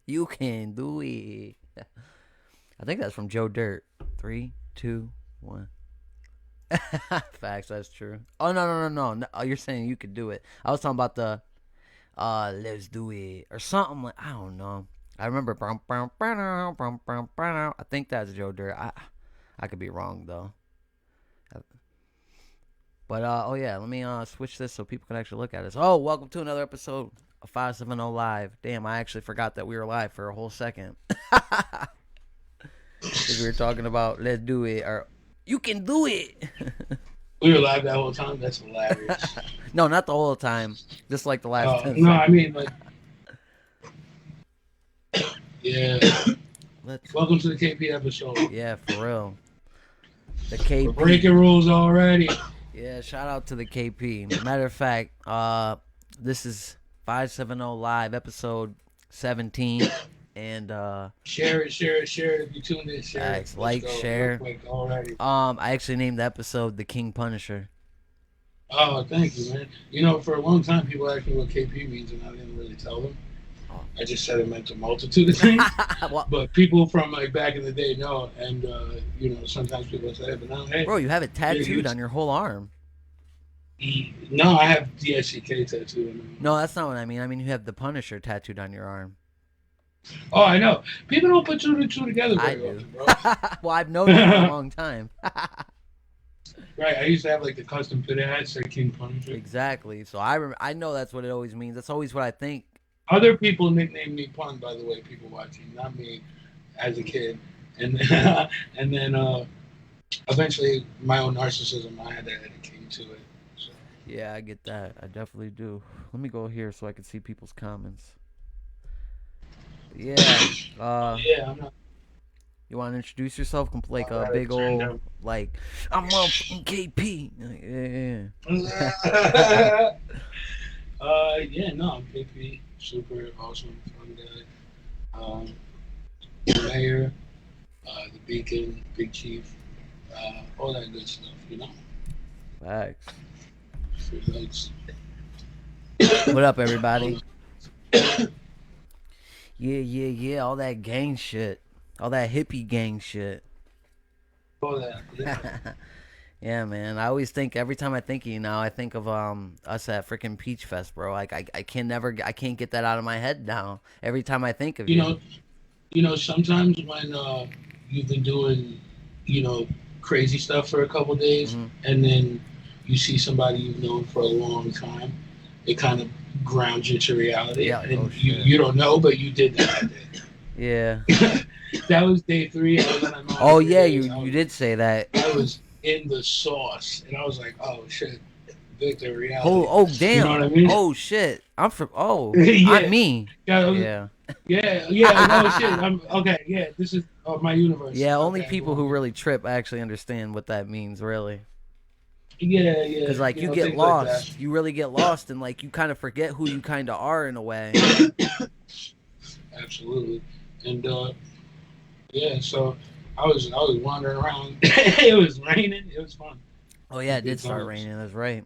You can do it. I think that's from Joe Dirt. Three, two, one. Facts, that's true. Oh no. Oh, you're saying you could do it. I was talking about the let's do it or something like I don't know. I remember I think that's Joe Dirt. I could be wrong though. But oh yeah, let me switch this so people can actually look at us. Oh, welcome to another episode of 570 Live. Damn, I actually forgot that we were live for a whole second. Because we were talking about let's do it or you can do it. We were live that whole time. That's hilarious. No, not the whole time. Just like the last 10 No, I seconds. mean like, yeah. Let's Welcome to the KP episode. Yeah, for real. The We're KP. breaking rules already. Yeah, shout out to the KP. Matter of fact, this is 570 Live, episode 17. And Share it if you tuned in. Share it. Facts, like, share. Quick, already. I actually named the episode The King Punisher. Oh, thank you, man. You know, for a long time, people asked me what KP means, and I didn't really tell them. I just said it meant a multitude of things. Well, But people from like back in the day know, and you know, sometimes people say, "But now, hey, bro, you have it tattooed on your whole arm. no, I have DSCK tattooed on me. No, that's not what I mean. I mean, you have the Punisher tattooed on your arm. Oh, I know. People don't put two and two together I very do. often, bro. Well, I've known you for a long time. Right, I used to have like the custom fit hats that King Punisher. Exactly. So I know that's what it always means. That's always what I think. Other people nicknamed me Pun, by the way. People watching, not me, as a kid, and and then eventually my own narcissism, I had to add a King to it. So. Yeah, I get that. I definitely do. Let me go here so I can see people's comments. But yeah. Yeah, I'm not. You want to introduce yourself? Like a Alright, big turned old like I'm motherfucking KP. Yeah. Yeah, no, I'm KP, super awesome, fun guy. Mayor, the Beacon, Big Chief, all that good stuff, you know. Facts. Freelance. What up, everybody? Yeah. All that gang shit. All that hippie gang shit. All that, yeah. Yeah, man. I always think every time I think of you now, I think of us at freaking Peach Fest, bro. Like I can't get that out of my head now. Every time I think of you. Sometimes when you've been doing, crazy stuff for a couple days, Mm-hmm. and then you see somebody you've known for a long time, it kind of grounds you to reality. Yeah, and oh, you don't know, but you did that day. Yeah. That was day 3. I was on that Oh mountain yeah, 3 days. you did say that. I was in the sauce, and I was like, "Oh shit, Victor, reality." Oh damn. You know what I mean? Oh shit. I'm from. Oh, Yeah. I'm me. Yeah, Yeah. No shit. I'm okay. Yeah, this is my universe. Yeah. Only Okay, people cool. who really trip actually understand what that means, really. Yeah. Because like you get things like lost, you really get lost, and like you kind of forget who you kind of are in a way. that. Absolutely, and yeah. So I was wandering around. It was raining. It was fun. Oh yeah, it Good did start times. raining. That's right.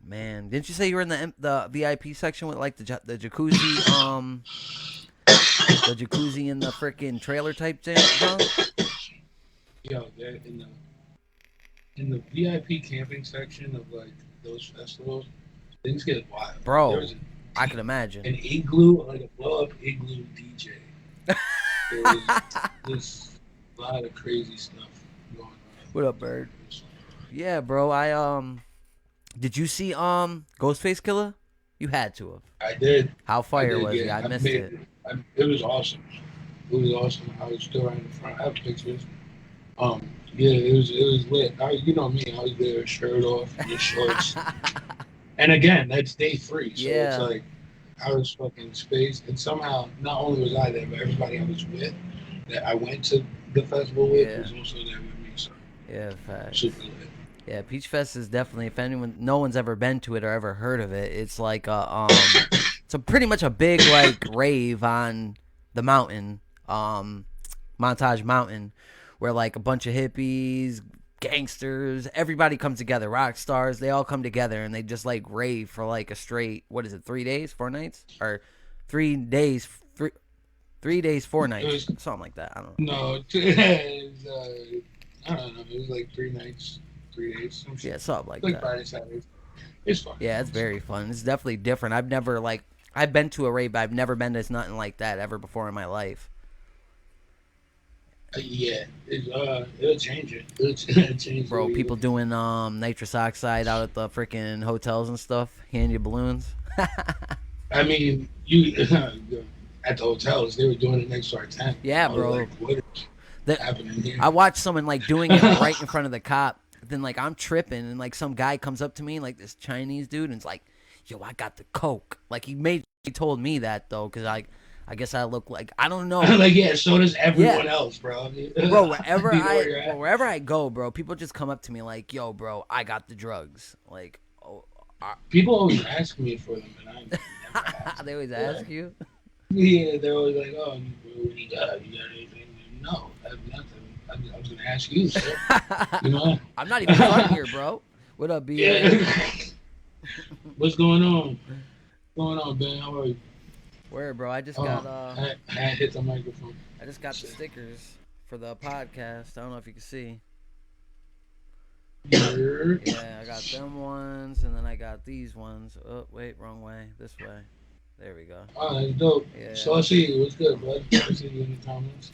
Man, didn't you say you were in the VIP section with like the jacuzzi the jacuzzi in the freaking trailer type junk? Yo, they're in the VIP camping section of like those festivals. Things get wild. There Bro, was I could imagine. an igloo, like a blow up igloo DJ. There was just a lot of crazy stuff going on. What up, bird? Yeah, bro. Did you see Ghostface Killer? You had to have. I did. How fire did, was he? yeah. I missed it. It was awesome. It was awesome. I was still right in the front. I have pictures. Yeah, it was lit. You know me. I was there, shirt off, just shorts. And again, that's day 3, so Yeah. it's like I was fucking spaced, and somehow not only was I there, but everybody I was with, that I went to the festival with, Yeah. was also there with me. So Yeah, facts. super lit. Yeah, Peach Fest is definitely, if no one's ever been to it or ever heard of it, it's like it's pretty much a big like rave on the mountain, Montage Mountain, where like a bunch of hippies, gangsters, everybody comes together, rock stars, they all come together and they just like rave for like a straight, what is it, 3 days, 4 nights, or 3 days, 3 days, 4 nights, It was something like that. I don't know. no, it was, I don't know. It was like 3 nights, 3 days, some shit. Yeah, something like Like that. Friday, Saturday. It's fun. Yeah, it's very fun. It's definitely different. I've been to a rave, but I've never been to nothing like that ever before in my life. Yeah, it'll change it. It'll change Bro, the way people doing nitrous oxide out at the freaking hotels and stuff, hand you balloons. I mean, you at the hotels, they were doing it next to our tent. Yeah, I was bro. like, what is The- happening here? I watched someone like doing it right in front of the cop. Then like I'm tripping, and like some guy comes up to me, like this Chinese dude, and it's like, "Yo, I got the coke." Like he told me that though, because I guess I look like I don't know. Like, yeah, so does everyone else, bro. Bro, wherever You know where you're at. wherever I go, bro, people just come up to me like, "Yo, bro, I got the drugs." Like, oh, People always ask me for them, and I never ask. they always ask you. Yeah, they're always like, "Oh, what do you got? You got anything?" No, I have nothing. I was gonna ask you, sir. You know? I'm not even from here, bro. What up, B? Yeah. What's going on? What's going on, Ben? How are you? Where, bro? I just Oh, got I hit the microphone. I just got the stickers for the podcast. I don't know if you can see. Yeah. Yeah, I got them ones, and then I got these ones. Oh, wait, wrong way. This way. There we go. Oh, that's dope. Yeah. So I see you. What's good, bud? I see you in the comments.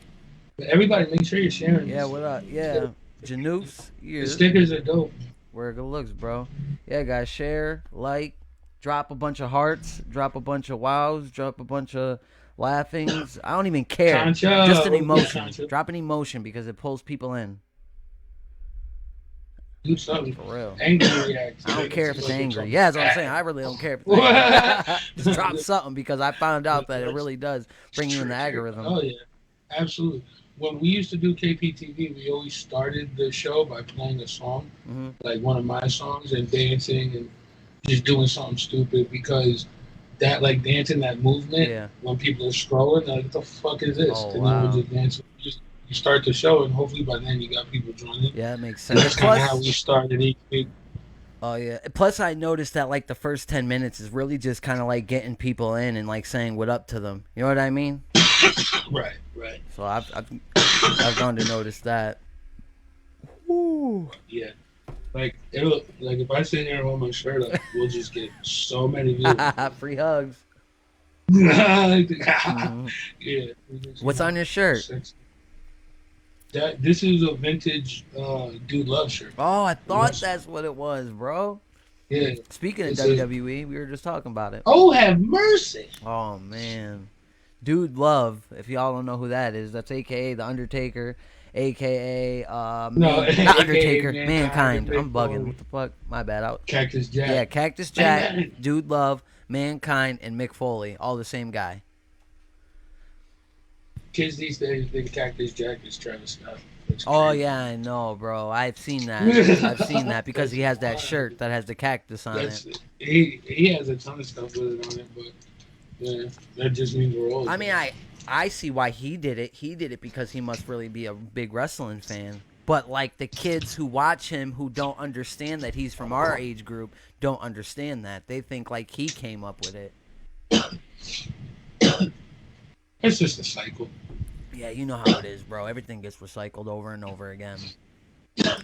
But everybody, make sure you're sharing. Yeah, this. what up? Yeah. Janooks, The stickers are dope. where it good looks, bro. Yeah, guys, share, like, drop a bunch of hearts, drop a bunch of wows, drop a bunch of laughings. I don't even care. Concha. Just an Yeah, emotion. Concha. Drop an emotion because it pulls people in. Do something. For real. Angry react. I don't care if it's angry. Yeah, that's what I'm saying. I really don't care if it's angry. Just drop something because I found out that it really does bring you in the algorithm. Oh yeah, absolutely. When we used to do KPTV, we always started the show by playing a song, Mm-hmm. like one of my songs, and dancing and just doing something stupid because that like dancing, that movement, Yeah. when people are scrolling, they're like, what the fuck is this? Oh, and wow. then we just dance. You start the show, and hopefully by then you got people joining. Yeah, that makes And sense. that's kind of how Plus, we started each week. oh yeah. Plus, I noticed that like the first 10 minutes is really just kind of like getting people in and like saying what up to them. You know what I mean? Right, right. So I've gone to notice that. Ooh. Yeah. Like it'll like if I sit here and hold my shirt up, we'll just get so many views. Free hugs. Yeah. What's on your shirt? This is a vintage Dude Love shirt. Oh, I thought Yes. that's what it was, bro. Yeah. Speaking of This is- WWE, we were just talking about it. Oh, have mercy. Oh man, Dude Love. If y'all don't know who that is, that's AKA the Undertaker, AKA No, not AKA Undertaker, Mankind Mankind. and I'm bugging. Mick What the fuck? My bad. Cactus Jack. Yeah, Cactus Jack, Man. Dude Love, Mankind, and Mick Foley, all the same guy. Kids these days think Cactus Jack is Travis Scott. It's Oh crazy. yeah, I know, bro. I've seen that. I've seen that because he has that shirt that has the cactus on That's it. he has a ton of stuff with it on it, but yeah, that just means we're old. I mean, I see why he did it. He did it because he must really be a big wrestling fan. But like the kids who watch him who don't understand that he's from our age group don't understand that. They think like he came up with it. It's just a cycle. Yeah, you know how it is, bro. Everything gets recycled over and over again.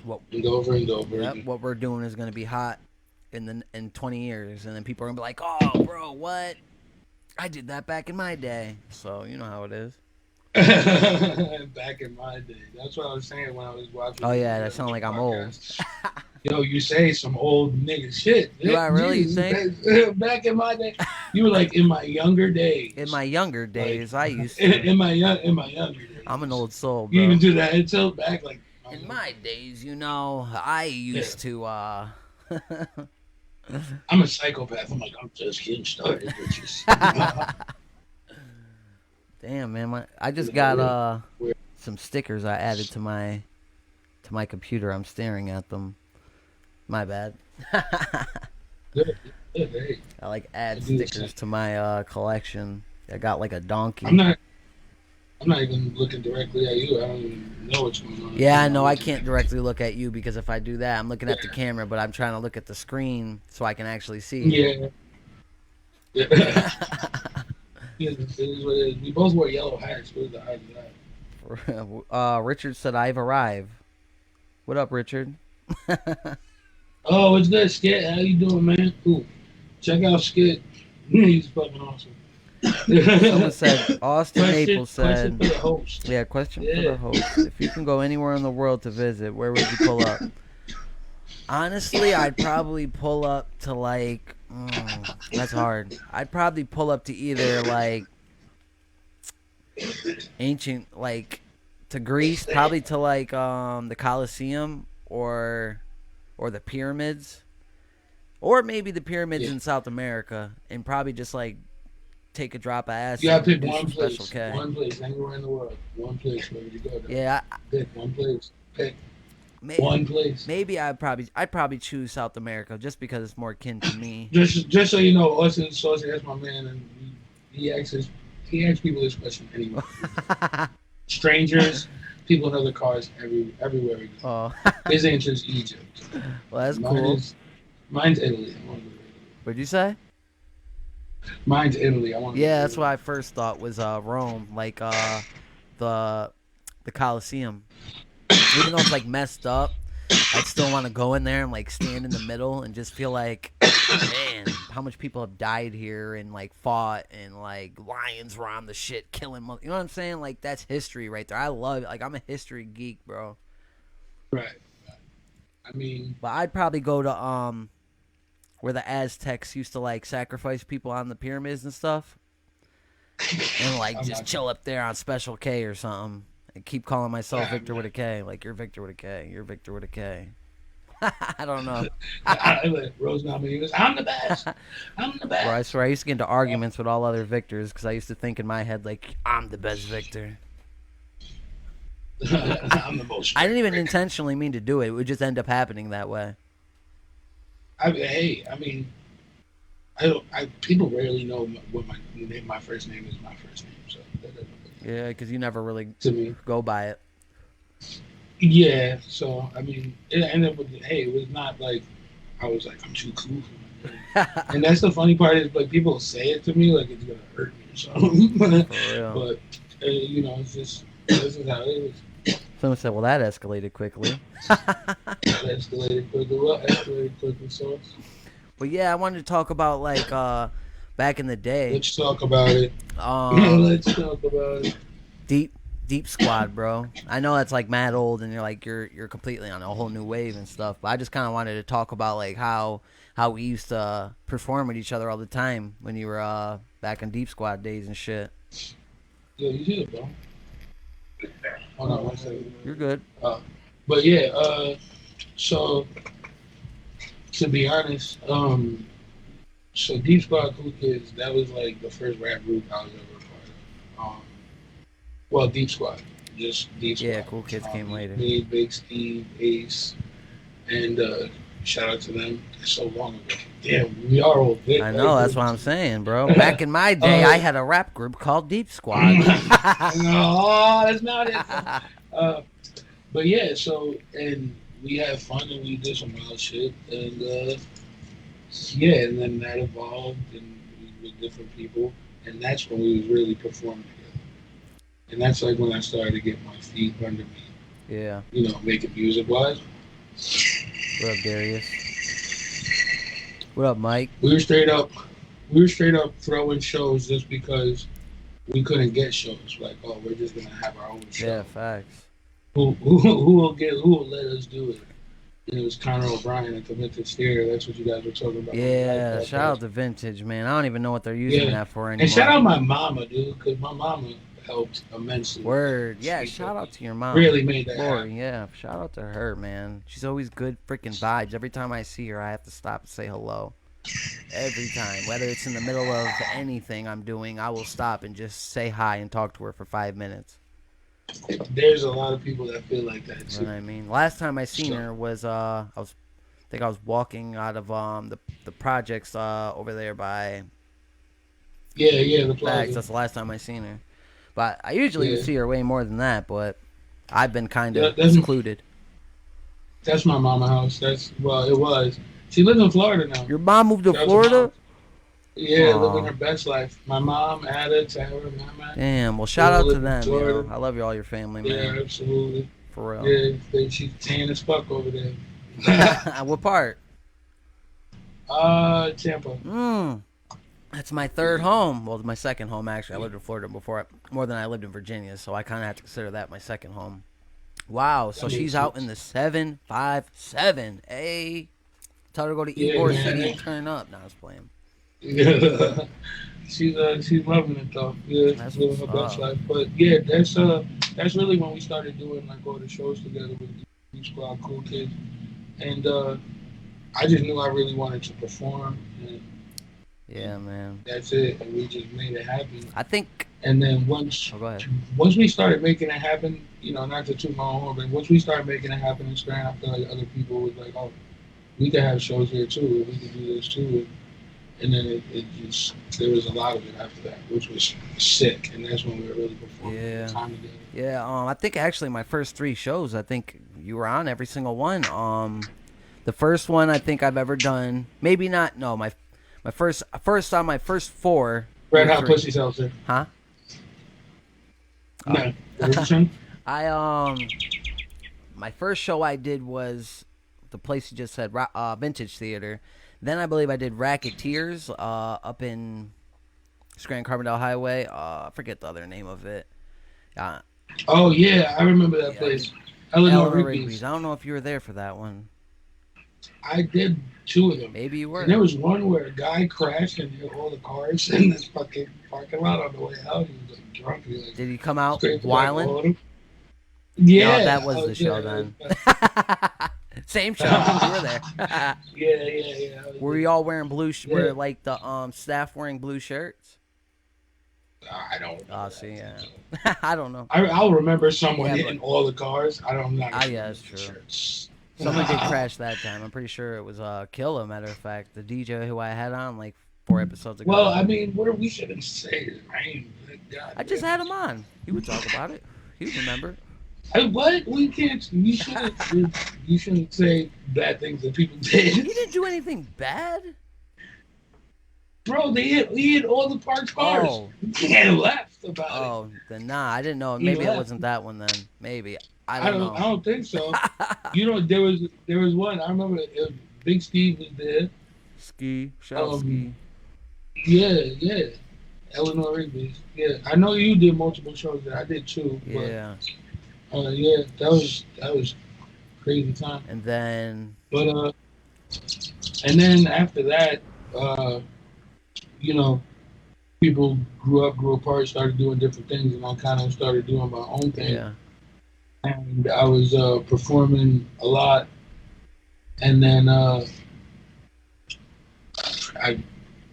What And over and over. Yep, again. what we're doing is gonna be hot in 20 years, and then people are gonna be like, "Oh, bro, what? I did that back in my day." So you know how it is. Back in my day. That's what I was saying when I was watching. Oh yeah, the that sounds like I'm old. podcast. Yo, you say some old nigga shit. Do I really think? Back in my day, you were like in my younger days. In my younger days, I used to. in my younger days. I'm an old soul, You even bro. do that until back like. In my days, you know, I used to. I'm a psychopath. I'm like, I'm just getting started. Bitches. Damn, man, I just got some stickers I added to my computer. I'm staring at them. My bad. Good, hey. I like add I do the stickers same. to my collection. I got like a donkey. I'm not even looking directly at you. I don't even know what's going on. Yeah, I know. I can't directly look at you because if I do that, I'm looking at the camera, but I'm trying to look at the screen so I can actually see. Yeah. Yeah. It is what it is. We both wear yellow hats. What is the odds of that? Richard said, "I've arrived." What up, Richard? Oh, it's good, Skit. How you doing, man? Cool. Check out Skit. He's fucking awesome. Someone said, Austin Naples question for said, the host. yeah, question for Yeah. the host. If you can go anywhere in the world to visit, where would you pull up? Honestly, I'd probably pull up to like, that's hard. I'd probably pull up to either like ancient, like to Greece, probably to like the Colosseum or the pyramids, or maybe the pyramids Yeah. in South America, and probably just like take a drop of acid You gotta and pick do one some place. Special K. One place. Anywhere in the world. One place. Where would you go? Though? Yeah, Pick one place. Pick maybe, one place. maybe I'd probably choose South America just because it's more akin to me. Just so you know, Austin Saucy, that's my man, and he asks people this question anyway. Strangers, people in other cars, everywhere we go. Oh, His answer is Egypt. well, that's Mine cool. Mine's Italy. I want to go to Italy. What'd you say? Mine's Italy. I want to. Yeah, that's what I first thought was Rome, like the Colosseum. Even though it's like messed up, I'd still want to go in there and like stand in the middle and just feel like, man, how much people have died here and like fought and like lions were on the shit killing. You know what I'm saying? Like that's history right there. I love it. Like I'm a history geek, bro. Right. I mean, But I'd probably go to where the Aztecs used to like sacrifice people on the pyramids and stuff, and like I'm just not- chill up there on Special K or something. And keep calling myself Victor with a K. Like, you're Victor with a K. You're Victor with a K. I don't know. Rose nominated. I'm the best. I'm the best. Bro, I swear, I used to get into arguments with all other Victors because I used to think in my head, like, I'm the best Victor. I'm the most. I didn't even intentionally mean to do it. It would just end up happening that way. I mean, people rarely know what my first name is. My first name, so that doesn't Yeah, because you never really to me. go by it. Yeah, so I mean, it ended up with it was not like I was like I'm too cool for my name. And that's the funny part is like people say it to me like it's gonna hurt me or something. For real. But it's just this is how it is. Someone said, well, that escalated quickly. That escalated quickly. Well, escalated quickly, sauce. But yeah, I wanted to talk about, like, back in the day. Let's talk about it. Let's talk about it. Deep Squad, bro. I know that's like mad old, and you're completely on a whole new wave and stuff. But I just kind of wanted to talk about like how we used to perform with each other all the time when you were back in Deep Squad days and shit. Yeah, you did, bro. Hold on one second. You're good. But yeah, so to be honest, so Deep Squad Cool Kids, that was like the first rap group I was ever a part of. Well, Deep Squad, just Deep Squad. Yeah, Cool Kids came later. Me, Big Steve, Ace, and shout out to them. It's so long ago. Damn, we are old. I know, that's what I'm saying, bro. Back in my day, I had a rap group called Deep Squad. No, that's not it. But yeah, so and we had fun and we did some wild shit and yeah, and then that evolved and we with different people and that's when we was really performing together. And that's like when I started to get my feet under me, Yeah. making music wise. What up, Darius? What up, Mike? We were straight up throwing shows just because we couldn't get shows. Like, oh, we're just gonna have our own show. Yeah, facts. Who will let us do it? And it was Connor O'Brien at the Vintage Theater. That's what you guys were talking about. Yeah, Like, shout out to Vintage, man. I don't even know what they're using that for anymore. and shout out my mama, dude, because my mama helped immensely. Word. Yeah, She shout out to your mom. really made that happen. Lori, yeah. Shout out to her, man. She's always good freaking vibes. Every time I see her, I have to stop and say hello. Every time. Whether it's in the middle of anything I'm doing, I will stop and just say hi and talk to her for 5 minutes. There's a lot of people that feel like that You too. know what I mean? Last time I seen her was I think I was walking out of the projects over there by Yeah, the Facts. plaza. That's the last time I seen her. But I usually Yeah. would see her way more than that, but I've been kind of that's- secluded. That's my mama house. It was. She lives in Florida now. Your mom moved to Shout out Florida? Mom. Yeah, living Aw. her best life. My mom, Ada, Tara, Mama, Damn. Well, they shout all out to live in them. Florida. I love you, all your family, Yeah, man. absolutely. For real. Yeah, she's tan as fuck over there. What part? Tampa. Mm. That's my third home. Well, my second home actually. I lived in Florida before, more than I lived in Virginia, so I kind of have to consider that my second home. Wow. So That makes she's out in sense. the 757. Hey, tell her to go to Yeah, Ybor City and man. turn up. Now I was playing. Yeah. She's loving it though. Yeah, That's living what's her best up. life. But yeah, that's really when we started doing like all the shows together with D Squad, Cool Kids, and I just knew I really wanted to perform, and Yeah, man. that's it. And we just made it happen. I think. And then once Oh, go ahead. once we started making it happen, not to toot my own horn, but once we started making it happen in Scranton, I feel like other people was like, oh, we could have shows here too. We could do this too. And then it just there was a lot of it after that, which was sick. And that's when we were really performing all the Yeah. time together. Yeah. I think actually my first three shows, I think you were on every single one. The first one I think I've ever done. Maybe not. No, my first on my first four. You Red were Hot three. Pussy Seltzer. Huh? Oh. No. What was you saying? I my first show I did was the place you just said, Vintage Theater. Then I believe I did Racketeers up in Scranton Carbondale Highway. I forget the other name of it. Uh, Oh yeah, I remember that yeah, I did place. Eleanor Eleanor Rigby's. Rigby's. I don't know if you were there for that one. I did two of them. Maybe you And there were. was one where a guy crashed and hit all the cars in this fucking parking lot on the way out. He was like drunk. He like Did he come out scraped like whiling? all of them. No, that Yeah. was Oh the yeah. show then. Same show. You were there. Yeah, yeah. I was Were we there. all wearing blue? Yeah. Were like the staff wearing blue shirts? I don't Oh, remember see, that. yeah. I don't know. I'll remember someone Yeah, hitting all the cars. I don't know. Ah, yeah, that's true. Shirts. Someone did crash that time. I'm pretty sure it was Killa. Matter of fact, the DJ who I had on like 4 episodes Well, ago. I mean, we shouldn't say his name. God I just damn had it. him on. He would talk about it. He would remember. What? We can't. You shouldn't. You shouldn't say bad things that people He did. didn't do anything bad. Bro, he hit all the parked cars. Oh, He left about it. oh, then nah, I didn't know. He Maybe it left. wasn't that one then. Maybe I I don't don't. I know. don't think so. There was one. I remember Big Steve was there. Ski, shout ski. Yeah, yeah. Eleanor Rigby. Yeah, I know you did multiple shows there. I did too. Yeah, But yeah, that was crazy time. and then But and then after that, uh, you know, people grew apart, started doing different things, and I kind of started doing my own thing. yeah, And I was performing a lot, and then I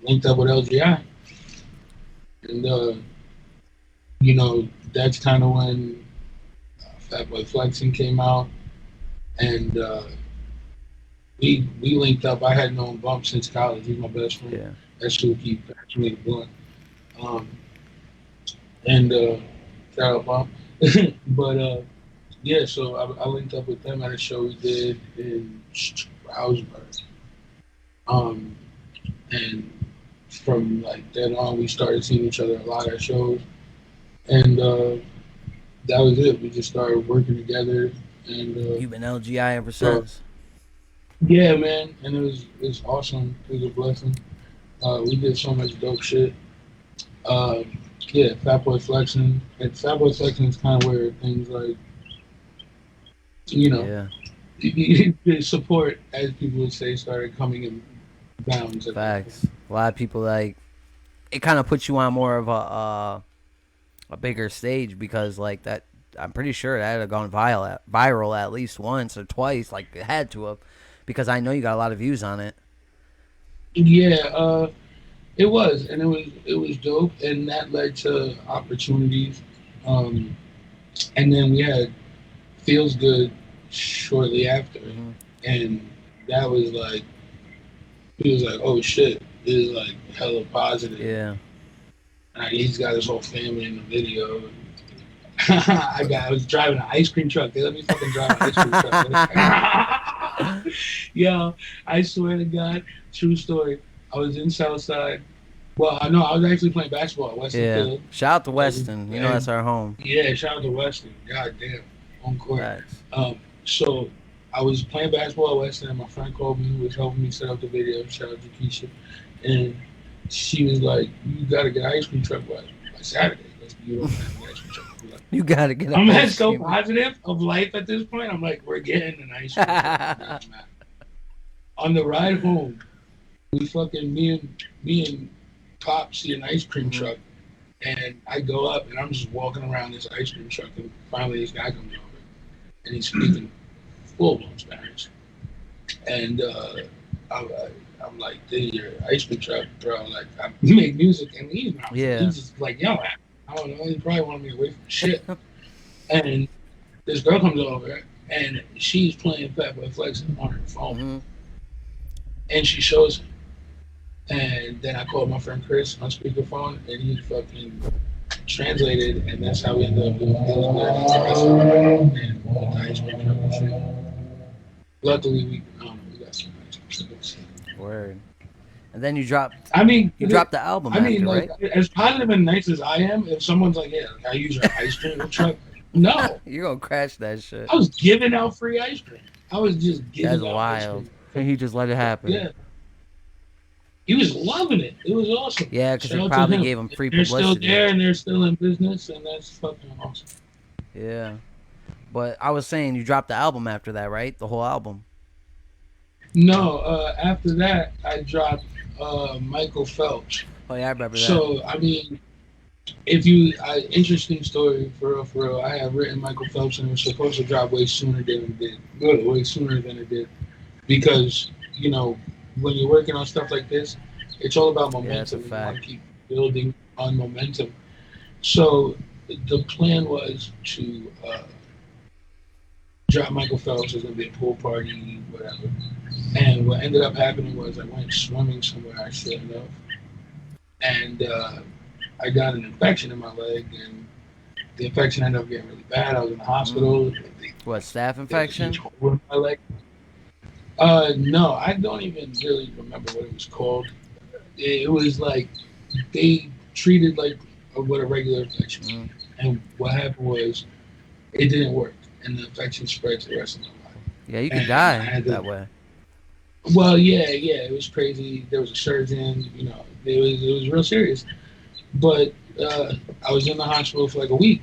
linked up with LGI, and that's kind of when Fatboy Flexing came out, and we linked up. I had known Bump since college. He's my best friend. yeah. That's who keep passing me the blunt. Um, and shout out Bump. But yeah, so I linked up with them at a show we did in Stroudsburg. And from like then on, we started seeing each other a lot at shows, and that was it. We just started working together, and You've been LGI ever so since. yeah, man, and it was awesome. It was a blessing. We did so much dope shit. Uh, yeah, Fatboy Flexing. And Fatboy Flexing is kind of where things like, you know, Yeah, the support, as people would say, started coming in bounds. At that point. facts. A lot of people like it. Kind of puts you on more of a bigger stage because like that. I'm pretty sure that had gone viral at least once or twice. Like it had to have, because I know you got a lot of views on it. Yeah, it was, and it was dope, and that led to opportunities. Um, and then we had Feels Good shortly after, Hmm. and that was like he was like, "Oh shit, this is like hella positive." Yeah, He's got his whole family in the video. I was driving an ice cream truck. They let me fucking drive an ice cream truck. Yo, I swear to God, true story. I was in Southside Well, I know I was actually playing basketball at Weston Yeah. Field. Shout out to Weston. You know that's And our home. yeah, shout out to Weston. God damn, on court. Facts. So I was playing basketball at Weston, and my friend called me, who was helping me set up the video. Shout out to Keisha, and she was like, "You gotta get an ice cream truck by Saturday. Like, you don't have an ice cream truck." I'm like, You gotta get. I'm ice so cream. positive of life at this point. I'm like, we're getting an ice cream truck. Man. On the ride home, we fucking me and Pop see an ice cream truck, and I go up and I'm just walking around this ice cream truck, and finally this guy comes over, and he's speaking full blown Spanish, and I'm like, dude, your ice cream truck, bro. Like, I make music, and he's not. Yeah. He's just like yelling at me. I don't know. He probably wanted me away from shit. And this girl comes over, and she's playing Fat Boy Flex on her phone, Mm-hmm. and she shows me. And then I called my friend Chris on speakerphone, and he fucking translated, and that's how we ended up doing it. And the ice cream truck and shit. Luckily, we got some ice cream trucks. Word. And then you dropped. I mean, You dropped the album. I mean, after, like, right? as positive and nice as I am, if someone's like, "Yeah, I use your ice cream truck," no, You're gonna crash that shit. I was giving out free ice cream. I was just giving That's out wild. ice cream. And he just let it happen. Yeah, he was loving it. It was awesome. Yeah, because Shout it out to probably him. gave him free They're still publicity. there and they're still in business, and that's fucking awesome. Yeah. But I was saying you dropped the album after that, right? The whole album. No, after that, I dropped Michael Phelps. Oh yeah, I remember that. So, I mean, if you, interesting story, for real, I had written Michael Phelps and it was supposed to drop way sooner than it did. Really, way sooner than it did. Because, you know, when you're working on stuff like this, it's all about momentum. Yeah, You want to keep building on momentum. So, the plan was to drop Michael Phelps. There's going to be a pool party, whatever. And what ended up happening was I went swimming somewhere I shouldn't have. And I got an infection in my leg, and the infection ended up getting really bad. I was in the hospital. What, staph There was a infection? huge hole in my leg. No, I don't even really remember what it was called. It was like they treated like what a regular infection. Mm. And what happened was it didn't work, and the infection spread to the rest of my life. Yeah, you can And I die had to- that way. Well, yeah, it was crazy. There was a surgeon, you know, it was real serious. But I was in the hospital for like a week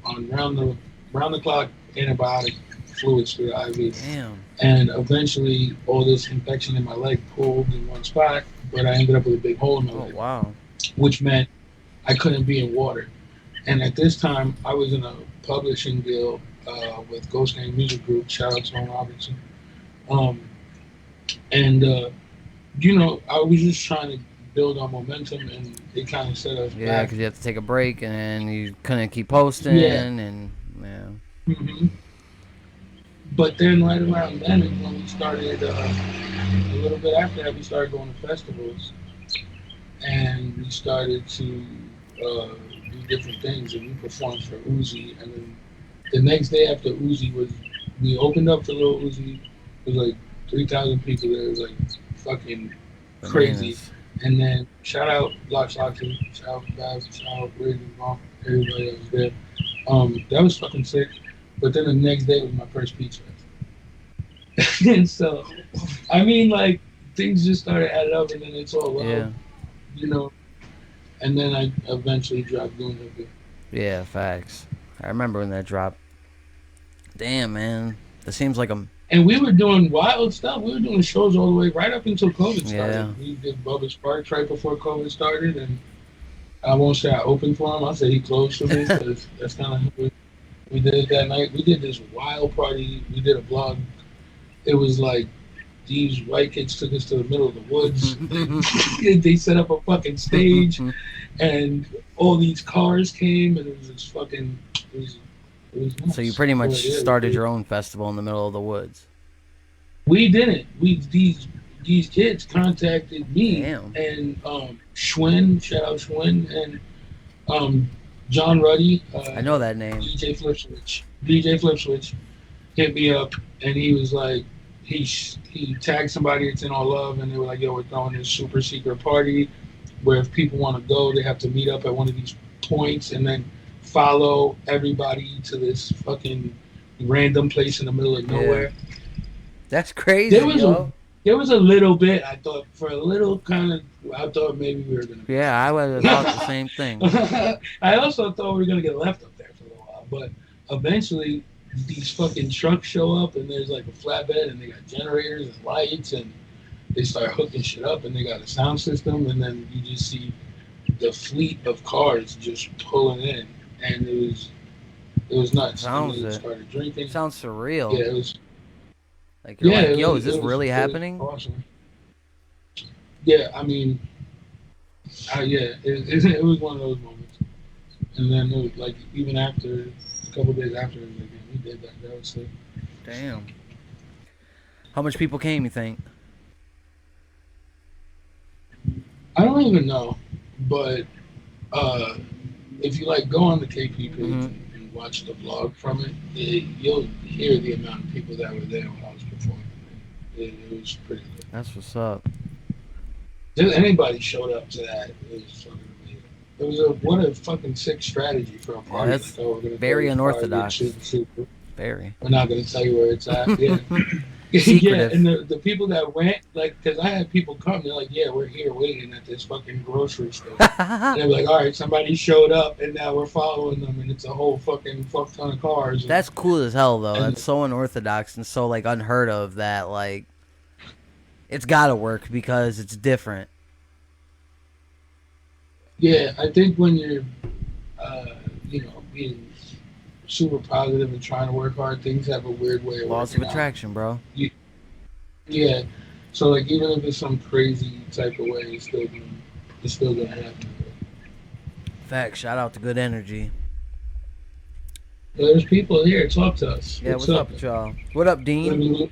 on round the clock antibiotic fluids through the IV. Damn. And eventually, all this infection in my leg pulled in one spot, but I ended up with a big hole in my Oh leg, wow. which meant I couldn't be in water. And at this time, I was in a publishing deal with Ghost Gang Music Group. Shout out to Tom Robinson. You know, I was just trying to build on momentum, and they kind of set us Yeah, back. because you have to take a break, and you couldn't keep posting, Yeah. and yeah. hmm But then, right around then, is when we started. A little bit after that, we started going to festivals, and we started to do different things. And we performed for Uzi, and then the next day after Uzi we opened up for Lil Uzi. It was like 3,000 people there. It was like fucking crazy. Bananas. And then shout out Lox Loxy, shout out Baz, shout out Rig and Mom, everybody that was there. That was fucking sick. But then the next day was my first pizza. And so, I mean, like, things just started adding up, and then it's all love, Yeah. you know. And then I eventually dropped Goon Hooker. Yeah, facts. I remember when that dropped. Damn, man. It seems like I'm. And we were doing wild stuff. We were doing shows all the way right up until COVID started. Yeah. We did Bubba Sparks right before COVID started, and I won't say I opened for him. I'll say he closed for me, because that's kind of how we did it that night. We did this wild party. We did a vlog. It was like these white kids took us to the middle of the woods. They set up a fucking stage, and all these cars came, and it was just fucking. It was nuts. So you pretty much Yeah, started your own festival in the middle of the woods. We didn't. These kids contacted me. Damn. And Schwinn, shout out Schwinn, and John Ruddy. I know that name. DJ Flip Switch hit me up, and he was like, he tagged somebody that's in All Love, and they were like, yo, we're throwing this super secret party. where if people want to go, they have to meet up at one of these points and then follow everybody to this fucking random place in the middle of Yeah. nowhere. That's crazy, There was a yo. there was a little bit. I thought for a little kind of. I thought maybe we were gonna be Yeah, I would have thought the same thing. I also thought we were gonna get left up there for a little while, but eventually these fucking trucks show up and there's like a flatbed and they got generators and lights and they start hooking shit up and they got a sound system and then you just see the fleet of cars just pulling in and it was nuts. Sounds And they it. started drinking. Sounds surreal. Yeah, it was. Like you're Yeah, like, it yo, was, is this it was, really it was happening? awesome. Yeah, I mean, it was one of those moments. And then it was like even after a couple of days after, it was like, yeah, we did that. That was sick. Damn. How much people came, you think? I don't even know, but if you like go on the KP page Mhm. and watch the vlog from you'll hear the amount of people that were there when I was performing. It was pretty good. That's what's up. If anybody showed up to that, it was fucking amazing. It was what a fucking sick strategy for a party. that's like, oh, we're gonna very throw this party, unorthodox. shit, super. Very. We're not gonna tell you where it's at. Yeah. Yeah, Secretive. and the people that went, like, because I had people come, they're like, yeah, we're here waiting at this fucking grocery store. And they're like, all right, somebody showed up, and now we're following them, and it's a whole fucking fuck ton of cars. And, That's cool as hell, though. And- That's so unorthodox and so like unheard of that like it's gotta work because it's different. yeah, I think when you're, being super positive and trying to work hard, things have a weird way of Laws of working out. attraction, bro. Yeah. So like even if it's some crazy type of way, it's still gonna happen. Facts. Shout out to good energy. There's people here. Talk to us. Yeah, what's up with y'all? What up, Let Dean? me look.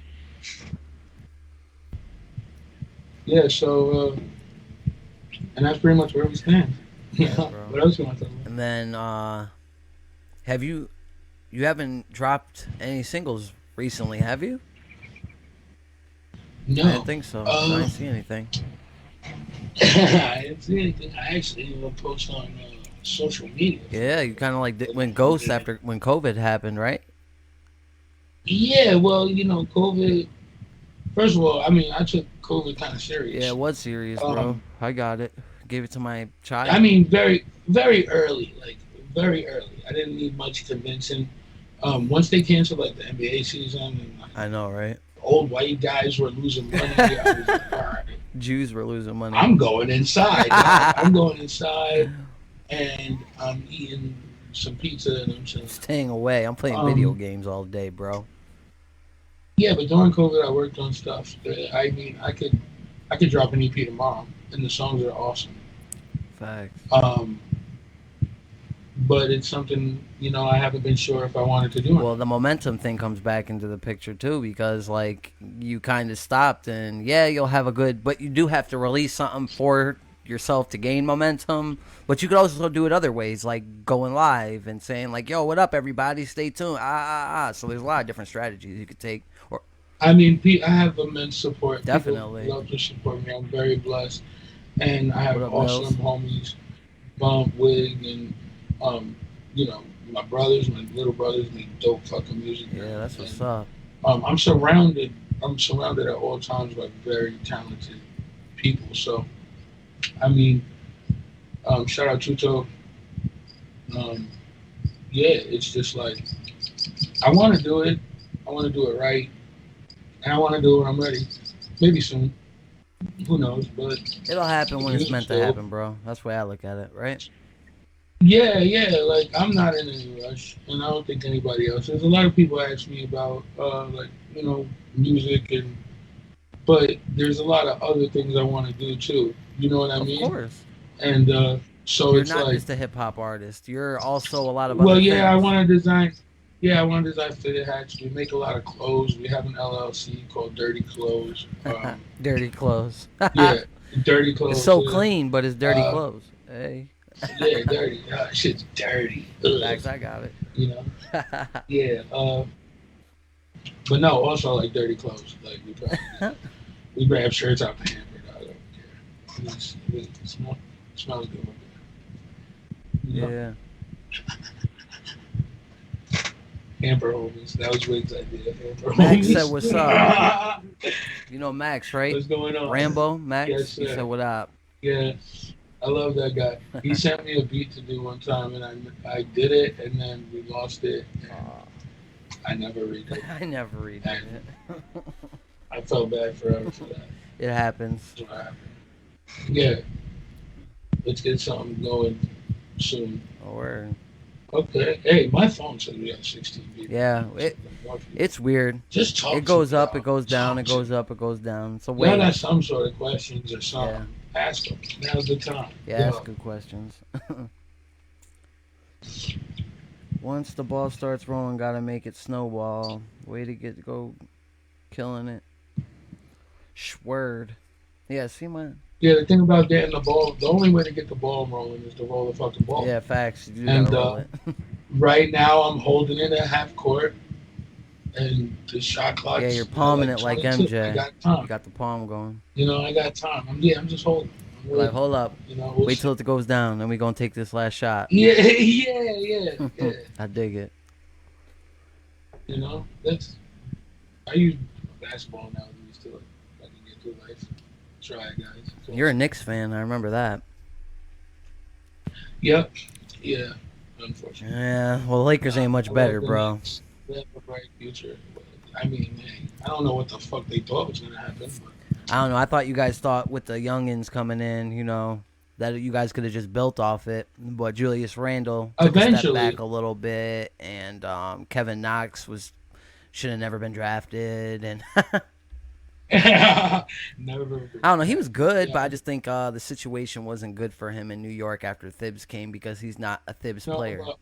Yeah. So, and that's pretty much where we stand. Yeah, bro. What else you want to talk about? And then have you haven't dropped any singles recently, have you? No. I didn't think so. I didn't see anything. I didn't see anything. I actually didn't even post on social media. Yeah, you kind of like when Ghost after when COVID happened, right? Yeah, well, COVID. First of all, I mean, I took COVID kind of serious. Yeah, it was serious, bro. I got it. Gave it to my child. I mean, very, very early. Like, very early. I didn't need much convincing. Once they canceled, like, the NBA season and like, I know, right? old white guys were losing money, I was like, all right, Jews were losing money. I'm going inside. I'm going inside, and I'm eating some pizza, and I'm chilling. Staying away. I'm playing video games all day, bro. Yeah, but during COVID, I worked on stuff. I mean, I could drop an EP tomorrow, and the songs are awesome. Facts. But it's something, I haven't been sure if I wanted to do it. Well, the momentum thing comes back into the picture too, because like you kind of stopped, and yeah, you'll have a good, but you do have to release something for yourself to gain momentum. But you could also do it other ways, like going live and saying like, "Yo, what up, everybody? Stay tuned." So there's a lot of different strategies you could take. Or I mean, I have immense support. Definitely. People love to support me. I'm very blessed, and I have What up, awesome homies, Bump, Wig, and my brothers, my little brothers make dope fucking music. yeah, that's what's And, up. I'm surrounded at all times by very talented people. So, I mean, shout out Tuto. Yeah, it's just like I want to do it. I want to do it right, and I want to do it when I'm ready. Maybe soon. Who knows? But It'll happen when it's meant to still- happen, bro. That's the way I look at it, right? yeah. Like I'm not in any rush, and I don't think anybody else. There's a lot of people ask me about music, but there's a lot of other things I want to do too. You know what I mean? Of course. And so You're it's not like, just a hip hop artist. You're also a lot of well, other yeah, I things. want to design. Yeah, I want to design fitted hats. We make a lot of clothes. We have an LLC called Dirty Clothes. Dirty clothes. Yeah, Dirty Clothes. It's so yeah. clean, but it's dirty Uh, clothes. Hey, Yeah, dirty. Shit's dirty. Ugh, facts, I got it. Yeah. But no, also like dirty clothes. Like we grab shirts out the hamper. I don't care. It smells good. You know, Yeah. hamper homies. That was Wig's idea. Hamper Max said, homies. "What's up?" You know Max, right? What's going on? Rambo, Yes, Max. He said, sir. "What up?" Yes. I love that guy. He sent me a beat to do one time, and I did it, and then we lost it, and Aw, I never redid it. I never redid And it. I felt bad forever for that. It happens. That's what happened. Yeah, let's get something going soon. Or Okay. Hey, my phone says we got 16 people. yeah, it's weird. Just talk It to goes me, up, it y'all. goes down, Talk it to goes me. up, it goes down. It's a Y'all got wave. some sort of questions or Yeah, something. Ask them. Now's the time. yeah. Yeah. Ask good questions. Once the ball starts rolling, gotta make it snowball. Way to go, killing it. Schwerd. Yeah, see my. Yeah, the thing about getting the ball, the only way to get the ball rolling is to roll the fucking ball. Yeah, facts. You do And gotta roll it. right now, I'm holding it at half court, and the shot clock's Yeah, you're at palming like it like 22. I MJ. got You time. got the palm going. I got time. I'm just holding. I'm You're like, waiting. hold up. We'll Wait see. till it goes down, then we gonna take this last shot. Yeah, yeah. I dig it. That's I use basketball nowadays to like get through life. Try it, guys. So, You're a Knicks fan. I remember that. yep. Yeah. Unfortunately. Yeah. Well, the Lakers ain't much I better, love the bro. Knicks. They have a bright future. But, I mean, hey, I don't know what the fuck they thought was gonna happen. But I don't know. I thought you guys thought with the youngins coming in, that you guys could have just built off it. But Julius Randle took a step eventually, back a little bit, and Kevin Knox should have never been drafted. And never. I don't know. He was good, Yeah. but I just think the situation wasn't good for him in New York after Thibs came because he's not a Thibs No, player. but,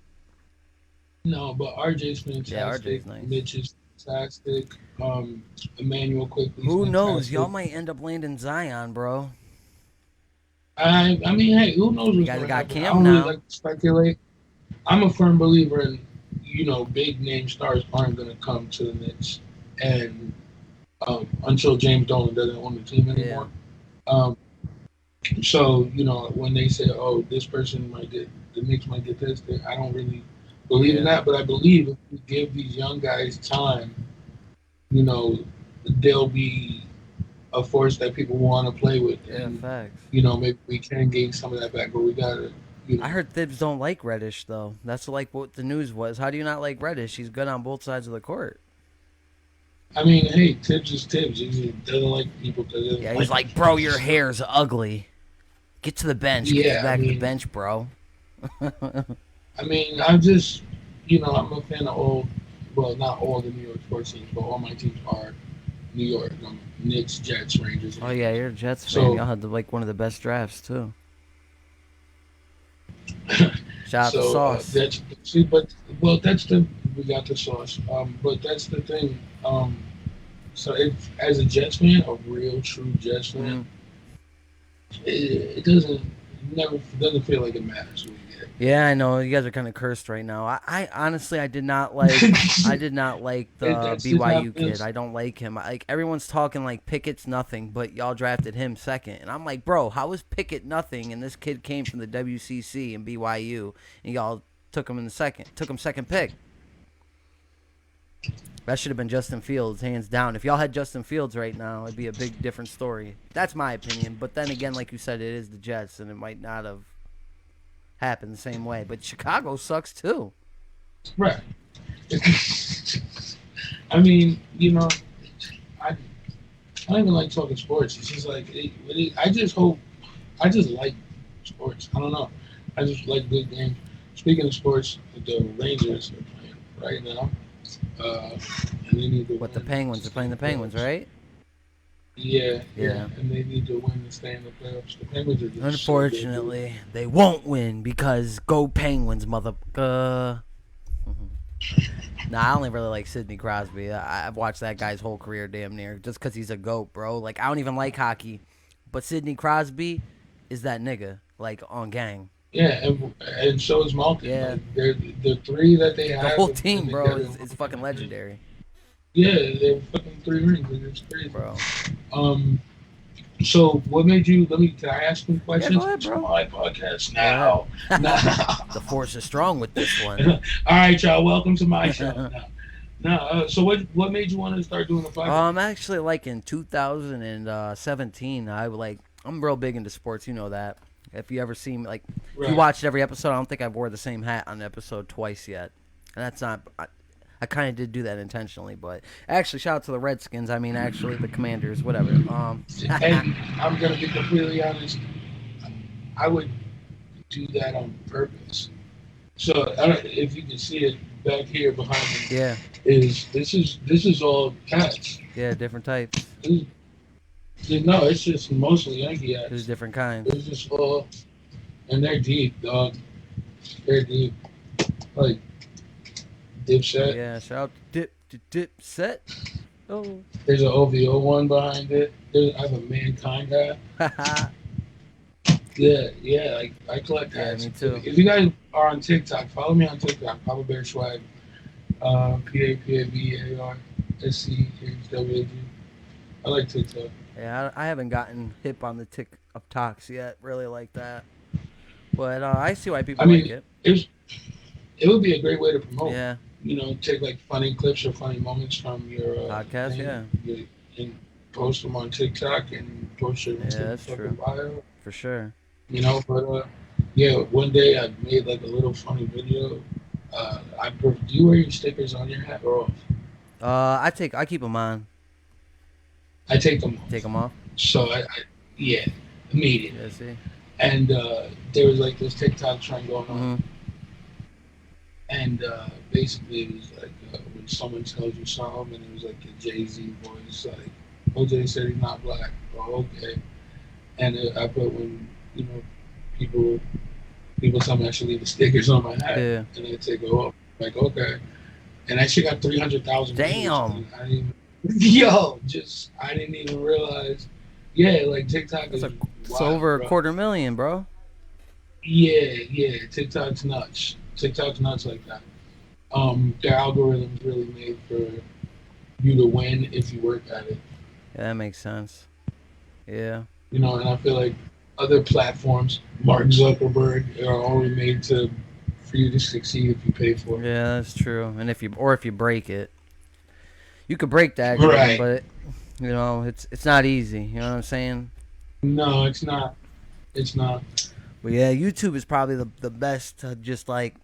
no, but RJ's fantastic. Yeah, RJ's nice. Mitch is fantastic. Emmanuel quickly. Who knows? Y'all might end up landing Zion, bro. I mean, hey, who knows what's guys going to got happen? Cam I don't really now. like to speculate. I'm a firm believer in, big name stars aren't going to come to the Knicks, and until James Dolan doesn't own the team anymore. Um, so when they say, "Oh, this person might get the Knicks might get this," I don't really believe in Yeah. that. But I believe if we give these young guys time, they'll be a force that people want to play with. Yeah, And facts. maybe we can gain some of that back, but we gotta. I heard Thibs don't like Reddish though. That's like what the news was. How do you not like Reddish? He's good on both sides of the court. I mean, hey, Tibbs is Tibbs. He just doesn't like people because Yeah, he's like, bro, your hair's ugly. Get to the bench. Get Yeah, back to the I mean- bench, bro. I mean, I'm just, I'm a fan of all. Well, not all the New York sports teams, but all my teams are New York. Knicks, Jets, Rangers. Oh yeah, you're a Jets fan. So- Y'all had like one of the best drafts too. Shout out to So Sauce. that's the we got the sauce. But that's the thing. So if as a Jets fan, a real true Jets fan, it doesn't feel like it matters who you get. Yeah, I know you guys are kind of cursed right now. I honestly I did not like the That's just how BYU it feels. kid. I don't like him. Like everyone's talking like Pickett's nothing, but y'all drafted him second, and I'm like, bro, how is Pickett nothing? And this kid came from the WCC and BYU, and y'all took him in the second. Took him second pick. That should have been Justin Fields, hands down. If y'all had Justin Fields right now, it'd be a big different story. That's my opinion. But then again, like you said, it is the Jets, and it might not have happened the same way. But Chicago sucks too. Right. I mean, I don't even like talking sports. It's just like I just like sports. I don't know. I just like good games. Speaking of sports, the Rangers are playing right now. And they need to What, the win. Penguins? They're playing the Penguins, right? Yeah, Yeah. and they need to win to stay in the playoffs. The Penguins are just Unfortunately, they won't win because go Penguins, motherfucker. Nah, I only really like Sidney Crosby. I've watched that guy's whole career damn near just because he's a GOAT, bro. Like, I don't even like hockey, but Sidney Crosby is that nigga, like, on gang. Yeah, and so is Malkin. Yeah. Like, they're the three that they have. The whole have team, been bro, together. is fucking legendary, Yeah, they're fucking 3 rings. Like, it's crazy. bro. So what made you? Can I ask some Yeah, go questions? ahead, It's bro. my podcast Go ahead. now. Now. The force is strong with this one. All right, y'all. Welcome to my show. Now, now. So what made you want to start doing a podcast? Actually, like in 2017, I'm real big into sports. You know that. If you ever see me, like, if you Right. watched every episode, I don't think I've wore the same hat on episode twice yet, and that's not. I kind of did do that intentionally, but actually, shout out to the Redskins. I mean, actually, the Commanders, whatever. And I'm gonna be completely honest. I would do that on purpose. So I don't, if you can see it back here behind me, Yeah, this is all hats. yeah, different types. This, no, it's just mostly Yankee There's hats. different kinds. It's just all, and they're deep, dog. They're deep, like Dipset. Yeah, shout out to Dip Set. Oh, There's an OVO one behind it. I have a Mankind hat. haha. Yeah, yeah, I collect Yeah, hats. me too. If you guys are on TikTok, follow me on TikTok, Papa Bear Swag, PAPABARSCHWAG. I like TikTok. Yeah, I haven't gotten hip on the TikToks yet, really like that. But I see why I people like mean, it. it would be a great way to promote. Yeah, Take like funny clips or funny moments from your podcast. thing, Yeah, and post them on TikTok and post your yeah, that's fucking true bio. for sure. But yeah, one day I made like a little funny video. Do you wear your stickers on your hat or off? I keep them on, I take them take off. them off. So yeah, immediately. Yeah, see. And there was like this TikTok trend going on, Mhm. and basically it was like when someone tells you something, and it was like a Jay-Z voice, like OJ said he's not black. Oh, okay. And I put when people people tell me I should leave the stickers on my hat, Yeah. and they take it off. Like okay, and that shit got 300,000 views. Damn. And I didn't even, yo, just I didn't even realize. Yeah, like TikTok That's is it's wild, over a bro. 250,000, bro. Yeah, TikTok's nuts. TikTok's nuts like that. Their algorithm's really made for you to win if you work at it. Yeah, that makes sense. Yeah. And I feel like other platforms, Mark Zuckerberg, are only made to for you to succeed if you pay for it. Yeah, that's true. And if you break it, you could break the algorithm, Right. but it's not easy. You know what I'm saying? No, it's not. It's not. But yeah, YouTube is probably the best to just like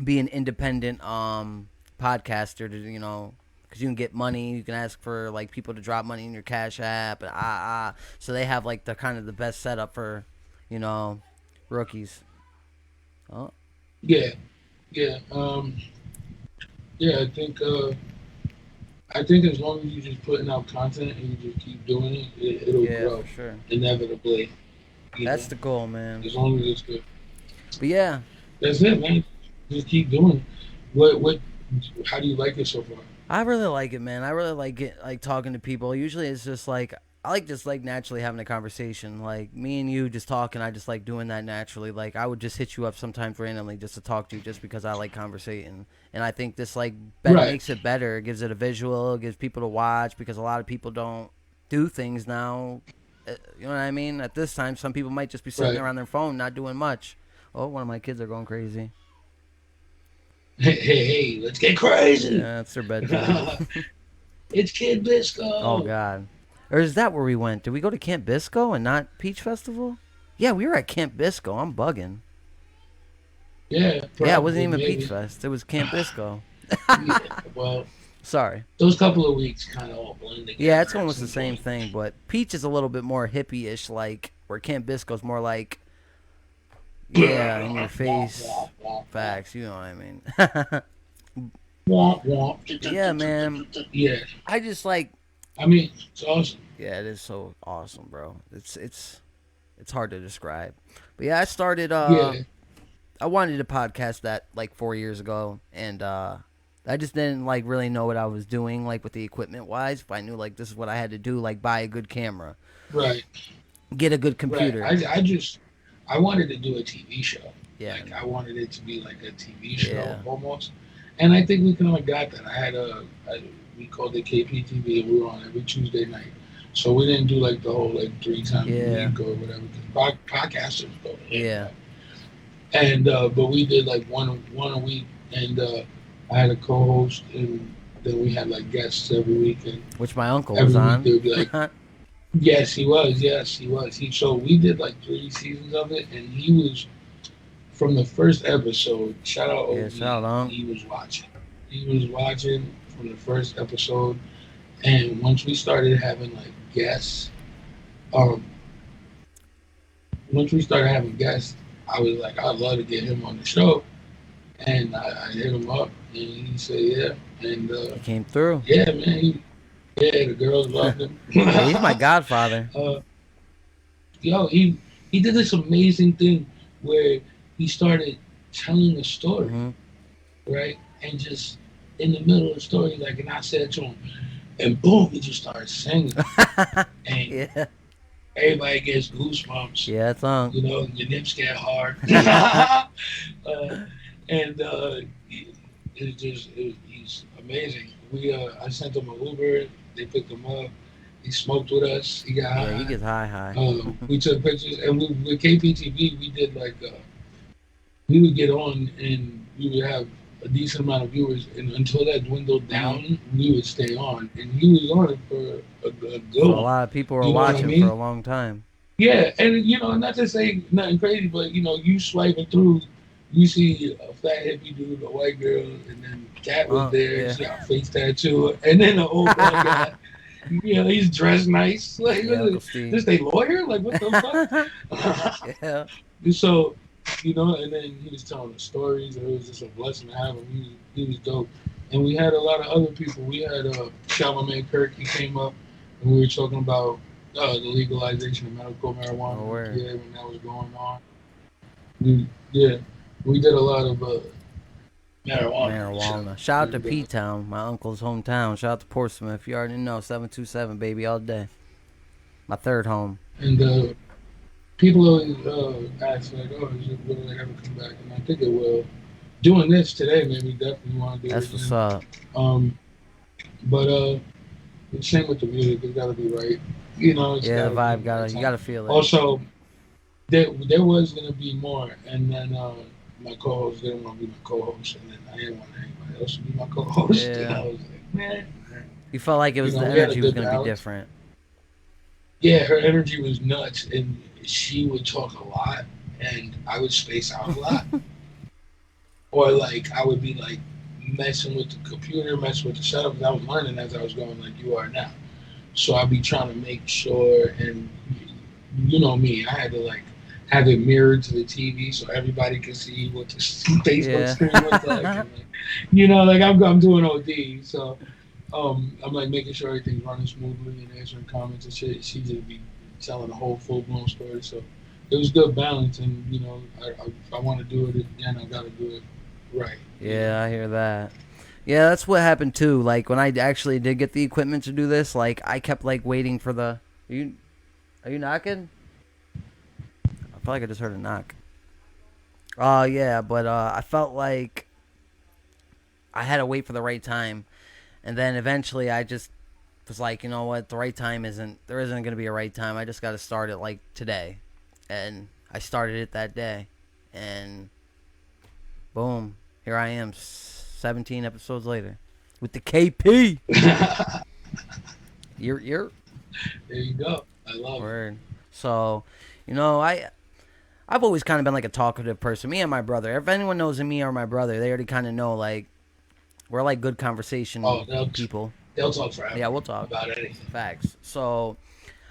be an independent podcaster to because you can get money, you can ask for like people to drop money in your Cash App and so they have like the kind of the best setup for you know rookies. Oh Yeah, yeah, yeah. I think as long as you just putting out content and you just keep doing it, it'll yeah, grow for sure. inevitably. That's the goal, man. As long as it's good. But yeah, That's it, man. Just keep doing it. What? How do you like it so far? I really like it, man. I really like it, like talking to people. Usually, it's just like I like just like naturally having a conversation, like me and you just talking. I just like doing that naturally. Like I would just hit you up sometimes randomly just to talk to you, just because I like conversating. And I think this like Right. makes it better. It gives it a visual. It gives people to watch because a lot of people don't do things now. You know what I mean? At this time, some people might just be sitting Right. there on their phone, not doing much. Oh, one of my kids are going crazy. Hey, let's get crazy. Yeah, that's their bedtime. It's Kid Bisco. Oh God. Or is that where we went? Did we go to Camp Bisco and not Peach Festival? Yeah, we were at Camp Bisco. I'm bugging. Yeah. Yeah, it wasn't even maybe. Peach Fest. It was Camp Bisco. Yeah, well, Sorry. those couple of weeks kind of all blend together. Yeah, it's at almost some the same point. thing, but Peach is a little bit more hippie-ish, like where Camp Bisco's more like, yeah, in your face. Facts, you know what I mean. Womp, womp. Yeah, man. Yeah, I just like, I mean, it's awesome. yeah, it is so awesome, bro. It's hard to describe. But yeah, I started. Yeah, I wanted to podcast that like 4 years ago, and I just didn't like really know what I was doing, like with the equipment wise. If I knew like this is what I had to do, like buy a good camera, right. get a good Right. computer. I wanted to do a TV show. Yeah, Like I wanted it to be like a TV show Yeah. almost. And I think we kind of got that. We called it KPTV, and we were on every Tuesday night. So we didn't do like the whole like 3 times a Yeah. week or whatever. Because podcasters go in, Yeah. right? And but we did like one a week, and I had a co-host, and then we had like guests every week, and Which my uncle was every week on. they would be like, "Yes, he was. Yes, he was." So we did like 3 seasons of it, and he was from the first episode. Shout out Yeah, OG. shout out. He was watching. He was watching from the first episode, and once we started having like guests, um, once we started having guests, I was like, I'd love to get him on the show, and I hit him up, and he said, yeah, and He came through. yeah, man, yeah, the girls loved him. Yeah, he's my godfather. uh, yo, he did this amazing thing where he started telling a story, Hmm. right, and just in the middle of the story, like, and I said to him, and boom, he just started singing, and Yeah. everybody gets goosebumps. Yeah, that song. You know, your nips get hard. And he's amazing. I sent him an Uber. They picked him up. He smoked with us. He got Yeah, he high. gets high. We took pictures, and with KPTV, we did like we would get on, and we would have a decent amount of viewers, and until that dwindled down, we would stay on, and he was on it for a good So a one. lot of people were You know what I watching mean? for a long time. Yeah, and you know, not to say nothing crazy, but you know, you swiping through, you see a fat hippie dude, a white girl, and then Cat was Oh, there. yeah. She got a face tattoo, and then the old black guy. You know, he's dressed nice. Like, Yeah, what Uncle is Steve. this they lawyer? Like, what the fuck? Yeah. And so, you know, and then he was telling the stories, and it was just a blessing to have him. He was dope. And we had a lot of other people. We had Charlamagne Kirk. He came up, and we were talking about the legalization of medical marijuana. Oh, word. Yeah, when that was going on. We did a lot of marijuana. Marijuana. Shout out to P-Town, my uncle's hometown. Shout out to Portsmouth. You already know, 727, baby, all day. My third home. And people always ask like, "Oh, will it ever come back?" And I think it will. Doing this today made me definitely want to do That's it what's again. up. But the same with the music. It's got to be right. You know, it's Yeah, the gotta vibe be right you time. gotta feel it. Also, there was gonna be more, and then my co-host didn't want to be my co-host, and then I didn't want anybody else to be my co-host. Yeah. And I was like, man. You felt like it was You know, the we had a energy was good gonna be balance. different. Yeah, her energy was nuts, and she would talk a lot, and I would space out a lot. Or like I would be like messing with the computer, messing with the setup. 'Cause I was learning as I was going, like you are now. So I'd be trying to make sure, and you know me, I had to like have it mirrored to the TV so everybody could see what the Facebook Yeah. screen looked like. And, like, you know, like I'm doing OD, so I'm like making sure everything's running smoothly and answering comments and shit. She just be telling a whole full blown story, so it was good balance. And you know, if I want to do it again, I got to do it right. Yeah, I hear that. Yeah, that's what happened too. Like when I actually did get the equipment to do this, like I kept like waiting for the. Are you knocking? I feel like I just heard a knock. Yeah, but I felt like I had to wait for the right time, and then eventually I just was like, you know what, the right time there isn't gonna be a right time. I just got to start it like today, and I started it that day, and boom, here I am, 17 episodes later, with the KP. You're There you go. I love it. word. So, you know, I've always kind of been like a talkative person. Me and my brother. If anyone knows me or my brother, they already kind of know like we're like good conversation people. They'll talk forever. Yeah, we'll talk. about anything. Facts. So,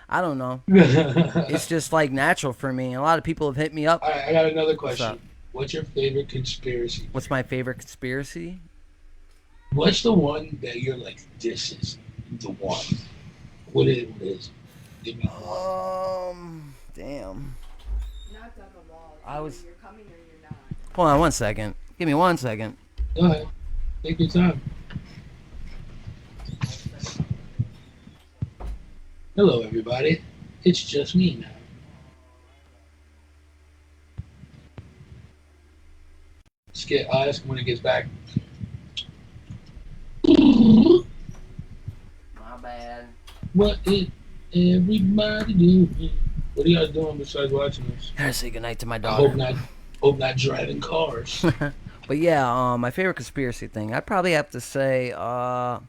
I don't know. It's just like natural for me. And a lot of people have hit me up. All right, I got another What's question. up? What's your favorite conspiracy? What's my favorite conspiracy? What's the one that you're like, this is the one? What is? Give me one. Damn. Not dug a wall. I was- You're coming or you're not. Hold on one second. Give me 1 second. Go ahead. Take your time. Hello, everybody. It's just me now. I'll ask him when he gets back. My bad. What is Everybody doing. What are y'all doing besides watching this? I gotta say goodnight to my I hope daughter. not. Hope not driving cars. But yeah, my favorite conspiracy thing, I'd probably have to say, I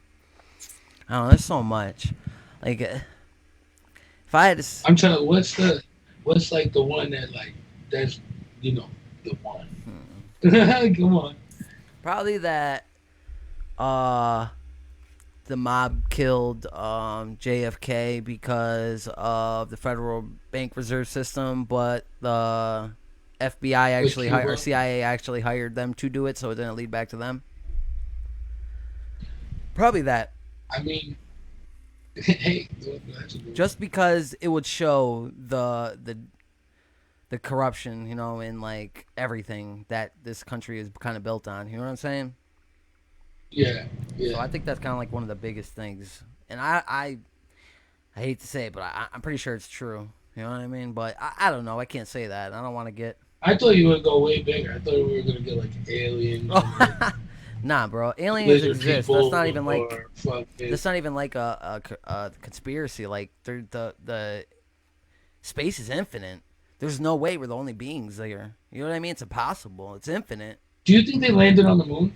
don't know, there's so much. Like, if I had to, I'm telling. What's like the one that like that's the one. Come on. probably that, uh, the mob killed JFK because of the Federal Bank Reserve System, but the FBI With actually hired, or Cuba. CIA actually hired them to do it, so it didn't lead back to them. Probably that. I mean, hey, that's a good one. Just because it would show the corruption, in like everything that this country is kind of built on. You know what I'm saying? Yeah, So I yeah. think that's kind of like one of the biggest things. And I hate to say it, but I'm pretty sure it's true. You know what I mean? But I don't know. I can't say that. I don't want to get. I thought you would go way bigger. I thought we were gonna get like aliens and like Nah, bro. Aliens lizard exist. That's people not even like. or fucking. That's not even like a conspiracy. Like the space is infinite. There's no way we're the only beings there. You know what I mean? It's impossible. It's infinite. Do you think they landed on the moon?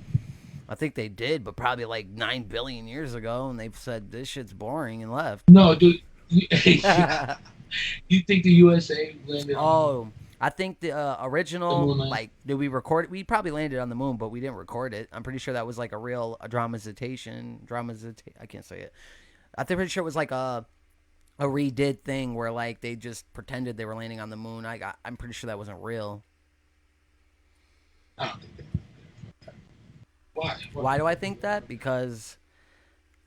I think they did, but probably like 9 billion years ago, and they've said this shit's boring and left. No, dude. You think the USA landed on Oh, I think the the original, moon? Land? like, did we record it? We probably landed on the moon, but we didn't record it. I'm pretty sure that was like a dramatization. I can't say it. I'm pretty sure it was like a redid thing where like they just pretended they were landing on the moon. I'm pretty sure that wasn't real. I don't think that. Why? Why do I think that? Because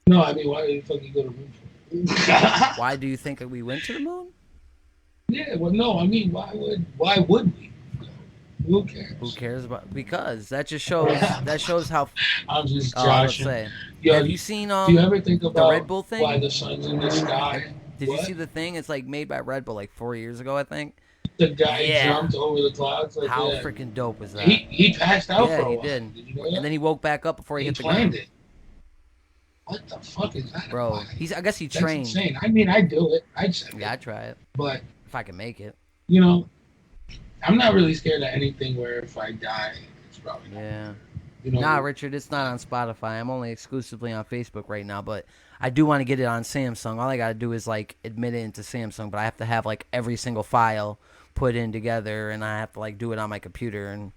No, I mean, why the fuck you go to the moon for? why do you think we went to the moon? Yeah, well, no, I mean, why would we? Who Who cares? cares about? Because that shows how. I'm just Let's joshing. say, Yo, have do you seen you ever think the Red about Bull why thing? the sun's in the sky? Did you What? see the thing? It's like made by Red Bull like 4 years ago, I think. The guy Yeah. jumped over the clouds like How that. freaking dope is that? He passed out Yeah, for a he while. did. Did you know And that? then he woke back up before he He hit the planned ground. it. What the fuck is that? Bro, Why? I guess he That's trained. insane. I mean, I'd do it. I'd say Yeah, it. I'd try it But, if I can make it. you know, I'm not really scared of anything where if I die, it's probably not. Yeah. You know, Nah, Richard, it's not on Spotify. I'm only exclusively on Facebook right now, but I do want to get it on Samsung. All I gotta do is like admit it into Samsung, but I have to have like every single file put in together, and I have to like do it on my computer. And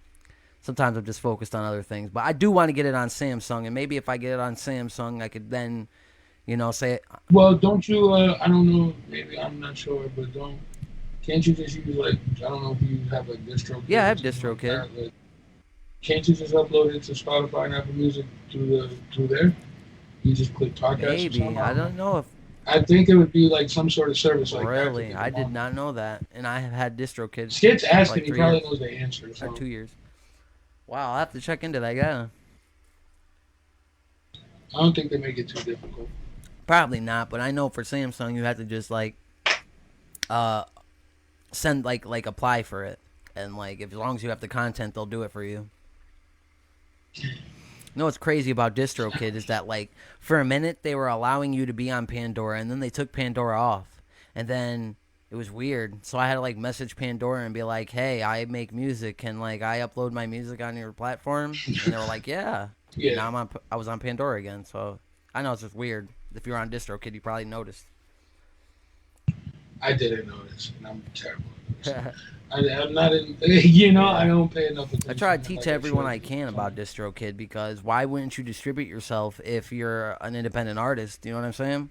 sometimes I'm just focused on other things, but I do want to get it on Samsung, and maybe if I get it on Samsung, I could then, say, well, don't you, I don't know, maybe I'm not sure, but can't you just use like, I don't know if you have a distro yeah, I or have something like DistroKid. that, like, can't you just upload it to Spotify and Apple Music through there? You just click podcast or Maybe something. I don't know if I think it would be like some sort of service like that. to really. get I them did on. not know that, and I have had DistroKid Skid's for asking. like He 3 probably years knows the answer. or So 2 years. Wow, I'll have to check into that. Yeah, I don't think they make it too difficult. probably not, but I know for Samsung you have to just like uh send like apply for it, and like if as long as you have the content, they'll do it for you. You know what's crazy about DistroKid is that like for a minute they were allowing you to be on Pandora, and then they took Pandora off, and then it was weird. So I had to like message Pandora and be like, "Hey, I make music, and like I upload my music on your platform," and they were like, "Yeah." And now Yeah, I was on Pandora again, so I know it's just weird. If you're on DistroKid, you probably noticed. I didn't notice, and I'm terrible. At this. I I'm not in. You know, Yeah. I don't pay enough attention. try to teach like everyone should. I can about DistroKid because why wouldn't you distribute yourself if you're an independent artist? You know what I'm saying?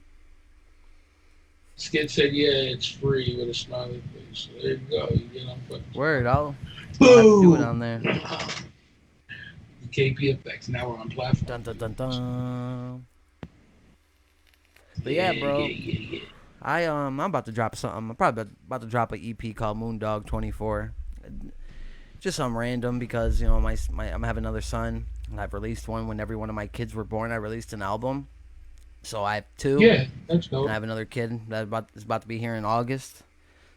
Skid said, "Yeah, it's free" with a smiley face. So there you go. You get on fucking. Word, I'll have to do it on there. The KP effects. Now we're on platform. Dun dun dun dun. But yeah, bro. Yeah. I'm about to drop something. I'm probably about to drop an EP called Moondog 24. Just something random because my I'm having another son, and I've released one when every one of my kids were born. I released an album, so I have two, Yeah, that's dope. and I have another kid that is about to be here in August.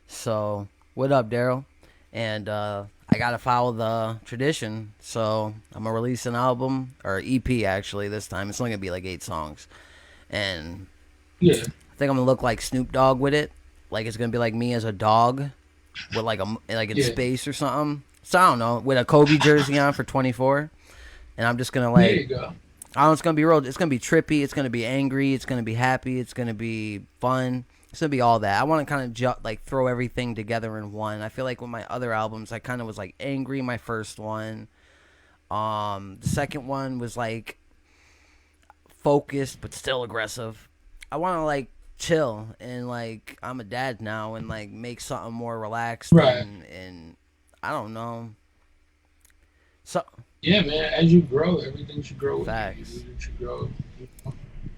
So what up, Daryl? And I gotta follow the tradition, so I'm gonna release an album or EP actually this time. It's only gonna be like 8 songs, and Yeah. I think I'm gonna look like Snoop Dogg with it. Like it's gonna be like me as a dog, with like in Yeah. space or something. So I don't know, with a Kobe jersey on for 24, and I'm just gonna There you like, go. I don't know, it's gonna be real. It's gonna be trippy. It's gonna be angry. It's gonna be happy. It's gonna be fun. It's gonna be all that. I want to kind of like throw everything together in one. I feel like with my other albums, I kind of was like angry. My first one, the second one was like focused but still aggressive. I want to like chill and like I'm a dad now and like make something more relaxed Right. and I don't know. So Yeah, man. As you grow, everything should grow with you. Facts. Your music should grow, you know?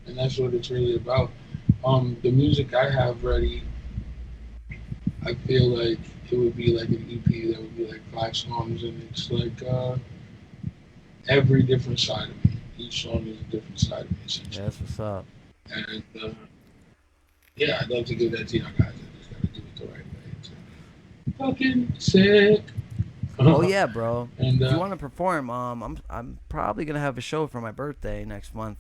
And that's what it's really about. The music I have ready, I feel like it would be like an EP that would be like 5 songs, and it's like every different side of me. Each song is a different side of me, essentially. yeah, that's what's up. And yeah, I'd love to give that to y'all guys. I just gotta do it the right way. It's fucking sick. Oh yeah, bro. And If you want to perform, I'm probably gonna have a show for my birthday next month.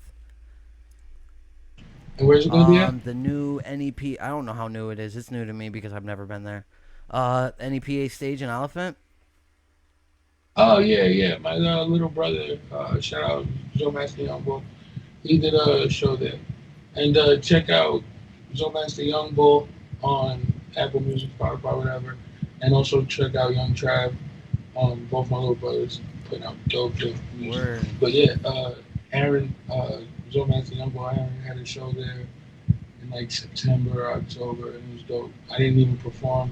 and where's it gonna be at? The new NEP. I don't know how new it is. It's new to me because I've never been there. NEPA stage in Elephant. Oh yeah. My little brother, shout out Joe Master Young, he did a show there. And check out Joe Master Young Bull on Apple Music, Spotify, whatever. And also check out Young Trav. Both my little brothers putting out dope music. Word. But yeah, Aaron, Joe Master Young Bull, Aaron had a show there in like September or October, and it was dope. I didn't even perform.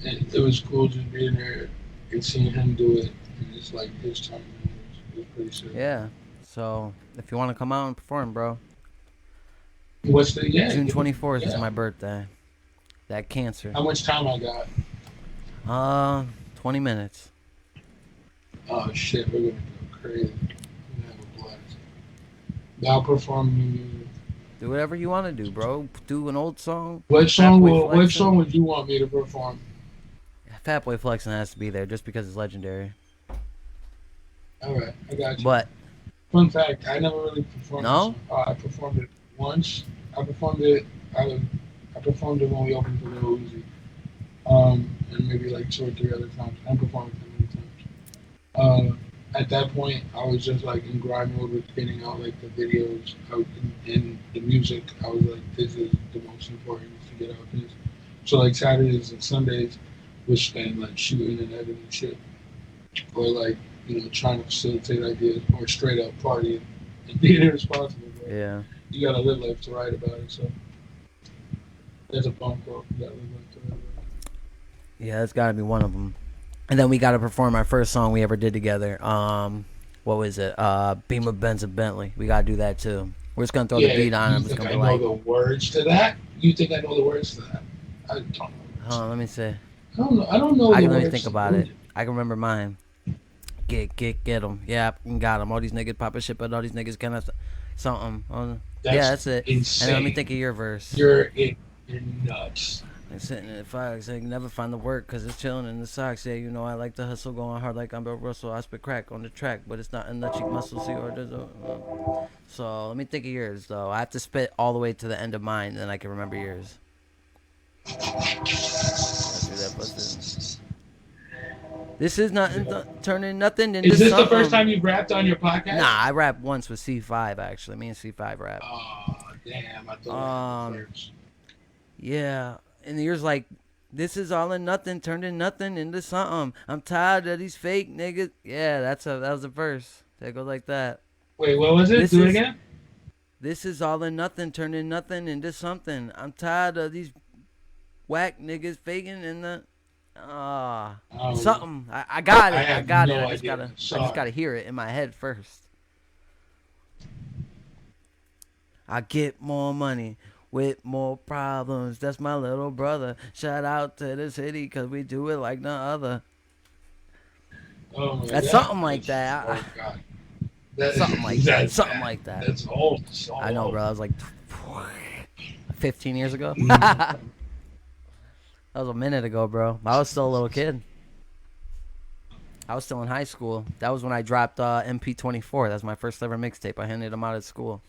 And it was cool just being there and seeing him do it. And it's like his time. It was pretty sick. Yeah. So if you want to come out and perform, bro, What's the June 24th is yeah. my birthday. That Cancer. How much time I got? 20 minutes. Oh shit, we're gonna go crazy. We're gonna have a blast. I'll perform new music. Do whatever you want to do, bro. Do an old song. What Flexin'. song would you want me to perform? Fatboy Flexin' has to be there just because it's legendary. Alright, I got you. But Fun fact, I never really performed No? this song. I performed it once. I performed it when we opened for Lil Uzi. And maybe like 2 or 3 other times. I performed it many times. At that point, I was just like in grind mode with getting out like the videos out and the music. I was like, this is the most important to get out this. So like Saturdays and Sundays, we're spend like shooting and editing shit, or like trying to facilitate ideas, or straight up partying and being irresponsible. Bro. yeah. You gotta live life to write about it. So there's a bump quote. You gotta live life to write about it. Yeah, that's got to be one of them. And then we got to perform our first song we ever did together. What was it? Beamer, Benz, and Bentley. We got to do that too. We're just going to throw the beat on. You I'm just think going I to be know like, the words to that? You think I know the words to that? I don't know. hold on, let me see. I don't know. I don't know. I the can words. really think about it. I can remember mine. Get them. Yeah, got them. All these niggas popping shit, but all these niggas kind of something. Yeah, that's it. Insane. And then let me think of your verse. You're nuts. Like sitting in the fire, saying never find the work because it's chilling in the socks. Yeah, I like the hustle, going hard like I'm Bill Russell. I spit crack on the track, but it's not in the cheek muscle. See, or does so let me think of yours though. I have to spit all the way to the end of mine, then I can remember yours. This is not turning nothing into Is this something. the first time you've rapped on your podcast? Nah, I rapped once with C5 actually. Me and C5 rap. Oh damn! I thought it was first. Yeah, and yours like, this is all or nothing, turning nothing into something. I'm tired of these fake niggas. Yeah, that was the verse. That goes like that. Wait, what was it? Do it again. This is all or nothing, turning nothing into something. I'm tired of these whack niggas faking in the something. I got it. I got it. I just gotta hear it in my head first. I get more money with more problems. That's my little brother. Shout out to the city because we do it like no other. Oh my That's God. something like that. Oh God. Something like that. Something like that. That's old. So I know, old. bro. I was like 15 years ago. That was a minute ago, bro. I was still a little kid. I was still in high school. That was when I dropped MP24. That was my first ever mixtape. I handed them out at school.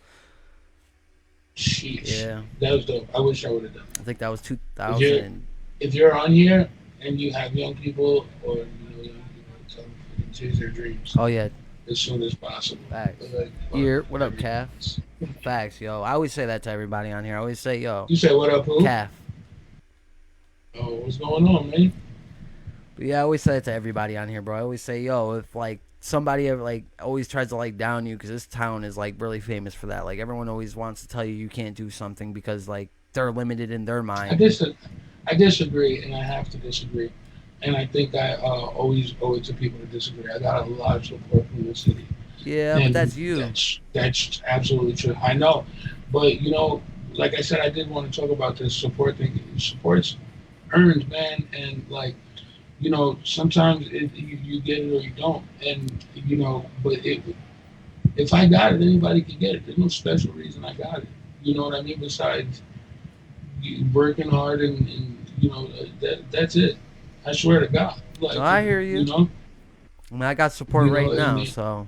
Sheesh. Yeah, That was dope. I wish I would have done. I think that was If you're 2000. if you're on here and you have young people or young people, tell them to chase their dreams Oh yeah, as soon as possible. facts. Like, Here, what up, everything Calf? else. Facts, yo. I always say that to everybody on here. I always say, yo, You said what up, who? Calf. Oh, what's going on, man? But yeah, I always say it to everybody on here, bro. I always say, yo, if like somebody ever like always tries to like down you, because this town is like really famous for that. Like everyone always wants to tell you you can't do something because like they're limited in their I mind. I disagree, and I have to disagree. And I think I always owe it to people to disagree. I got a lot of support from the city. Yeah, but And that's you. that's absolutely true. I know, but like I said, I did want to talk about this support thing. Support's earned, man, and like sometimes you get it or you don't, and but if I got it, anybody can get it. There's no special reason I got it. You know what I mean? Besides working hard and that's it. I swear to God. Like, No, I hear you. I mean, I got support You know, right and now, it- so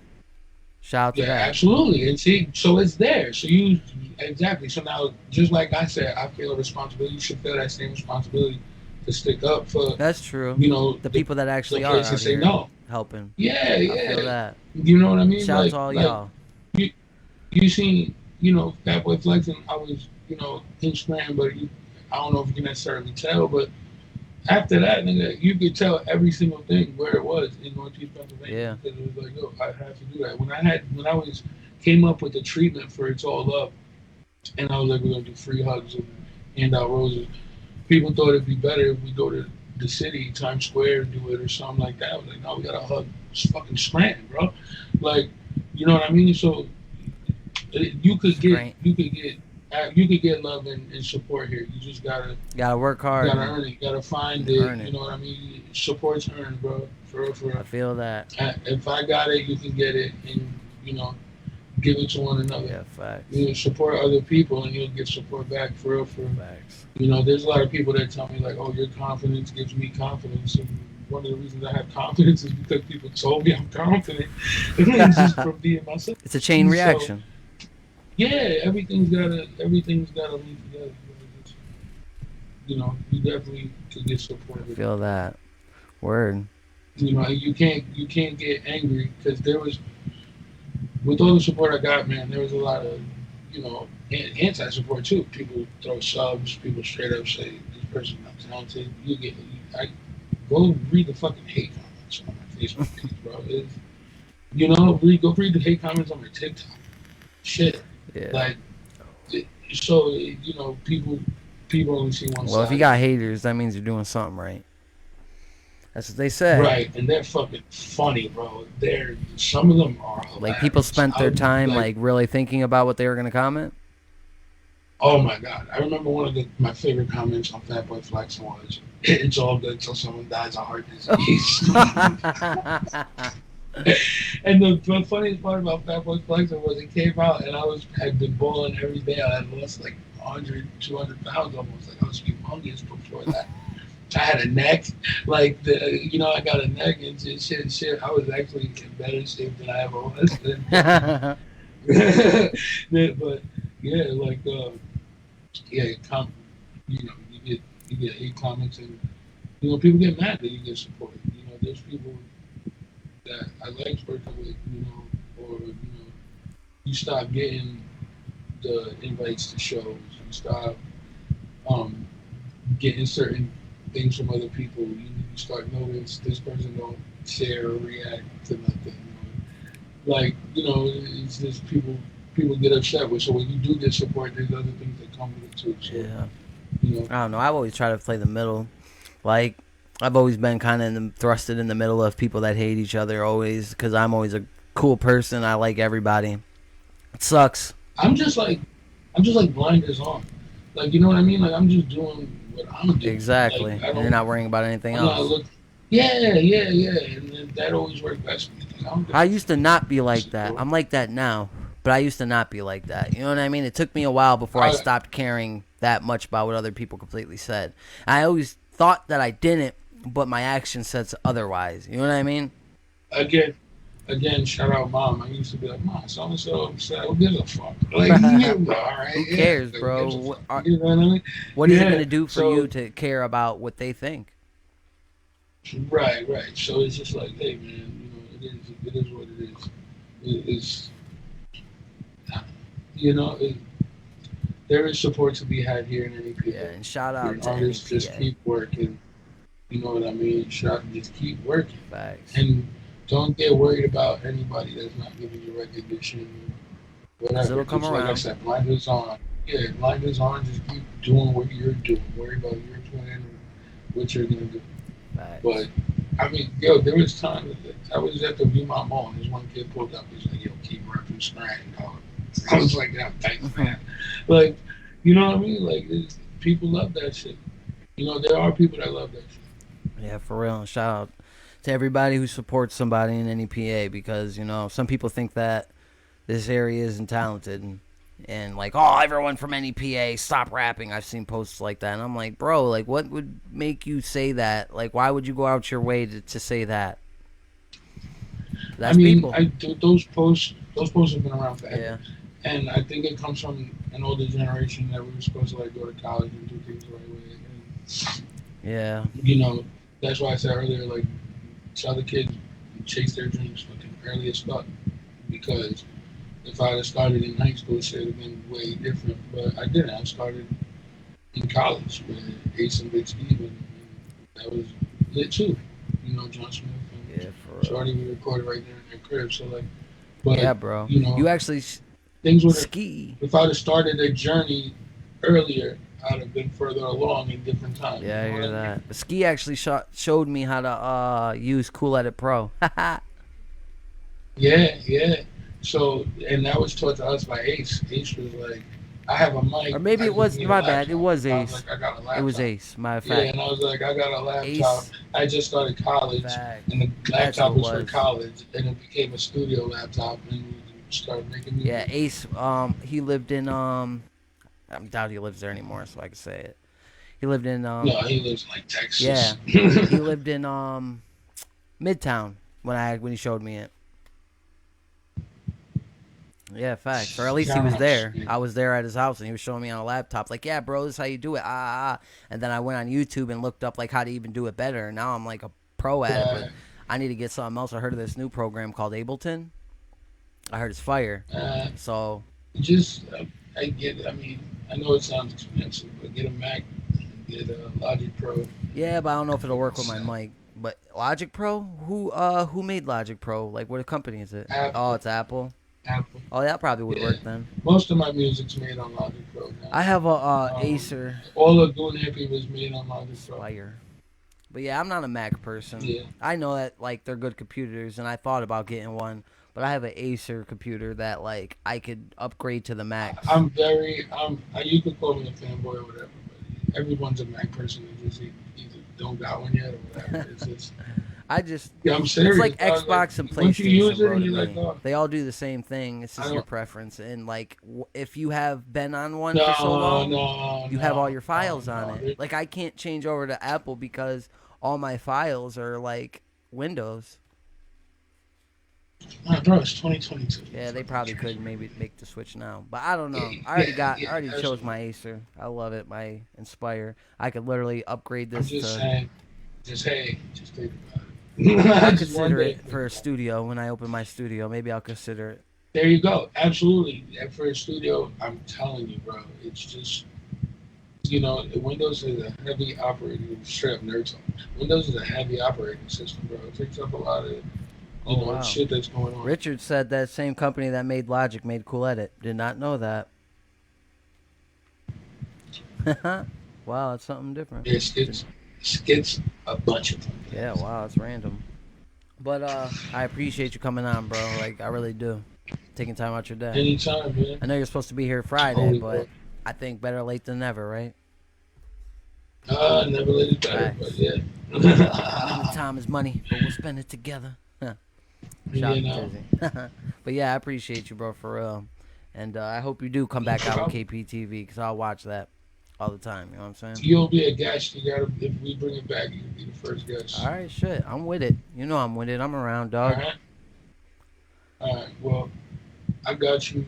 shout out to Yeah, that. absolutely. And see, so it's there. So you exactly. So now, just like I said, I feel a responsibility. You should feel that same responsibility to stick up for That's true. the The people that actually are place out and say here no. helping. Yeah, I feel yeah. that. You know what I mean? Shout out Like, to all like y'all. you seen, Fat Boy flexing. I was, Instagram, but I don't know if you can necessarily tell, but after that, nigga, you could tell every single thing where it was in Northeast Pennsylvania. Yeah. Because it was like, yo, I have to do that. When I came up with the treatment for It's All Up, and I was like, we're gonna do free hugs and hand out roses. People thought it'd be better if we go to the city, Times Square, and do it or something like that. I was like, no, we gotta hug fucking Scranton, bro. Like, you know what I mean? So you could Scranton. get love and support here. You just gotta Gotta work hard. gotta earn it. You gotta find it. Earn it. You know what I mean? Support's earned, bro. For real, for I real. feel that. If I got it, you can get it, and give it to one another. Yeah, facts. Support other people, and you'll get support back. For real, for real. Facts. There's a lot of people that tell me like, "Oh, your confidence gives me confidence." And one of the reasons I have confidence is because people told me I'm confident. It's just from being myself. It's a chain So, reaction. Yeah, everything's gotta lead together. You definitely can get support. I feel that. Word. You can't get angry because there was, with all the support I got, man, there was a lot of anti-support too. People throw subs. People straight up say this person's not talented. I go read the fucking hate comments on my Facebook page, bro. Go read the hate comments on my TikTok. Shit, Yeah. like so people only see one side. Well, if you got haters, that means you're doing something right. That's what they say. Right, and they're fucking funny, bro. Some of them are hilarious. Like people spent their I- time like really thinking about what they were gonna comment. Oh my god! I remember one of my favorite comments on Fat Boy Flex was, "It's all good till someone dies of heart disease." And the funniest part about Fat Boy Flex was it came out, and had been bowling every day. I had lost like 100, 200 pounds almost. Like I was humongous before that. I had a neck, like I got a neck and shit. I was actually in better shape than I ever was. But yeah, like yeah, you get hate comments, and people get mad that you get support. There's people that I like working with, or you stop getting the invites to shows, you stop getting certain things from other people. You start notice this person don't share or react to nothing. Like it's just people get upset with. So when you do get support, there's other things that come with it too. So, Yeah. I don't know. I've always tried to play the middle. Like I've always been kind of thrusted in the middle of people that hate each other always, because I'm always a cool person. I like everybody. It sucks. I'm just like blinders on. Like, you know what I mean? Like, I'm just doing what I'm doing. Exactly. Like, And you're not worrying about anything I'm not else. yeah. And that always worked best for me. Like, I used to not be like that. I'm like that now, but I used to not be like that. You know what I mean? It took me a while before I stopped caring that much about what other people completely said. I always thought that I didn't, but my action says otherwise. You know what I mean? Again, again, shout out mom. I used to be like, Mom, so and so upset. Who gives a fuck? Like, you know, all right, Who yeah. cares, Like, who bro? gives a fuck? You know what I mean? What is it Yeah. gonna do for So you to care about what they think? right, right. So it's just like, hey, man, it is what it is. It's you know, it, there is support to be had here in Yeah, NEPA. and shout You're out an to artist, just NEPA. keep working. You know what I mean? Just keep working, Facts. and don't get worried about anybody that's not giving you recognition, Cause whatever. it'll come Just like I around. said, blinders on. Yeah, blinders on. Just keep doing what you're doing. Worry about your plan and what you're gonna do. Facts. But I mean, yo, there was times that I was at the Viewmont Mall, and this one kid pulled up. He's like, "Yo, keep repping Scranton, dog." I was like, "Yeah, thanks, man." Like, you know what I mean? Like, people love that shit. You know, there are people that love that shit. Yeah, for real. Shout out to everybody who supports somebody in NEPA because some people think that this area isn't talented and like, oh, everyone from NEPA stop rapping. I've seen posts like that, and I'm like, bro, like, what would make you say that? Like, why would you go out your way to say that? I That's mean, people. those posts have been around forever, Yeah, and I think it comes from an older generation that we were supposed to like go to college and do things the right way. yeah, And, you know, that's why I said earlier, like, tell the kids chase their dreams fucking early as fuck because if I'd have started in high school, shit would have been way different. But I didn't. I started in college with Ace and Big Steve, and that was lit too. You know, John Smith and yeah, for real. Shorty, we recorded right there in their crib. So like, but Yeah, bro. you know, You actually things would have. ski. If I'd have started a journey earlier, I'd have been further along in different times. Yeah, I You know hear what I mean? that. But Ski actually showed me how to use Cool Edit Pro. Yeah, yeah. So, and that was taught to us by Ace. Ace was like, I have a mic. Or maybe I it just was need a my bad. It laptop. was I was Ace. like, I got a laptop. It was Ace. Matter of Yeah, fact, and I was like, I got a laptop. Ace. I just started college, Fact. and the That's laptop what it was for was. college, and it became a studio laptop, and we started making music. Yeah, Ace. He lived in I doubt he lives there anymore, so I can say it. He lived in No, he lives in like yeah. Texas. He lived in Midtown when he showed me it. Yeah, facts. Or at least he was there. I was there at his house and he was showing me on a laptop, like, yeah, bro, this is how you do it. And then I went on YouTube and looked up like how to even do it better. And now I'm like a pro at it, but I need to get something else. I heard of this new program called Ableton. I heard it's fire. So Just, I get. I mean, I know it sounds expensive, but get a Mac, get a Logic Pro. yeah, but I don't know if it'll work with my mic. But Logic Pro? Who made Logic Pro? Like, what company is it? Apple. Oh, it's Apple. Apple. Oh, that probably would Yeah. work then. Most of my music's made on Logic Pro now. I have a Acer All of Goon Hippie was made on Logic Pro. Fire. But yeah, I'm not a Mac person. Yeah. I know that like they're good computers, and I thought about getting one, but I have an Acer computer that like I could upgrade to the Max. You could call me a fanboy or whatever, but everyone's a Mac person. They just either don't got one yet or whatever. It's just, I just yeah, I'm serious. it's like dog. Xbox and Once you use PlayStation, it, bro. To you're me. like, oh. They all do the same thing. It's I just your don't- preference, and like if you have been on one for so long, you have all your files on it. Like I can't change over to Apple because all my files are like Windows. Nah, bro, it's 2022. Yeah, they probably could maybe make the switch now, but I don't know. Yeah, I already yeah, chose absolutely. my Acer. I love it. My Inspire. I could literally upgrade I'm this just to. saying, just think about it. I'll Just one consider day. it for a studio when I open my studio. Maybe I'll consider it. There you go. Absolutely. And for a studio, I'm telling you, bro, it's just, Windows is a heavy operating, straight up nerd talk. Windows is a heavy operating system, bro. It takes up a lot of, Wow. shit that's going on. Richard said that same company that made Logic made Cool Edit. Did not know that. Wow, it's something different. It's a bunch of them. Yeah, wow, it's random. But I appreciate you coming on, bro. Like I really do. Taking time out your day. Anytime, man. I know you're supposed to be here Friday, Holy but fuck. I think better late than never, right? Never let it better, Facts. but yeah. Money, time is money, but we'll spend it together. Shout You out know. to Jersey. But yeah, I appreciate you, bro, for real. And I hope you do come back out with KPTV because I'll watch that all the time. You know what I'm saying? You'll be a guest. If we bring it back, you'll be the first guest. All right, shit. I'm with it. You know I'm with it. I'm around, All dog. right. I got you.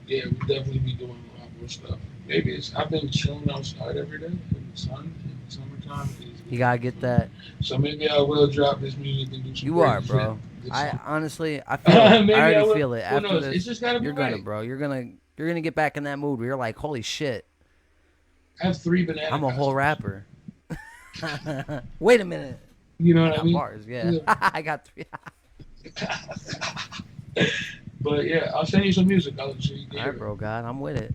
Yeah, we definitely be doing a lot more stuff. Maybe I've been chilling outside every day in the sun in the summertime. You gotta get that. So maybe I will drop this music and do some You are, crazy shit bro. this I summer. honestly, I feel it. Maybe I I already will. feel it. Who After knows? It's this, just gotta be you're gonna, right. bro. You're gonna get back in that mood where you're like, holy shit, I have 3 banana. I'm a whole costumes. rapper. Wait a minute. You know I what I got mean? bars. Yeah, Yeah. I got 3. But yeah, I'll send you some music. I'll let you All hear right, it. bro. God, I'm with it.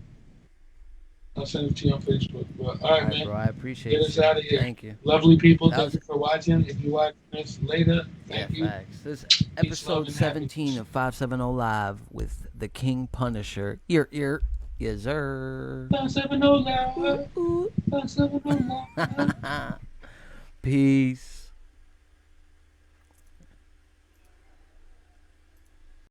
I'll send it to you on Facebook. But all All right, right, man. bro. I appreciate Get us you. out of here. Thank you. Lovely people, That thank was you for watching. If you watch this later, yeah, thank you. facts. This is Peace, love, episode and 17 happiness. of 570 Live with the King Punisher. Ear, yes, sir. 570 Live. 570 Live. Peace.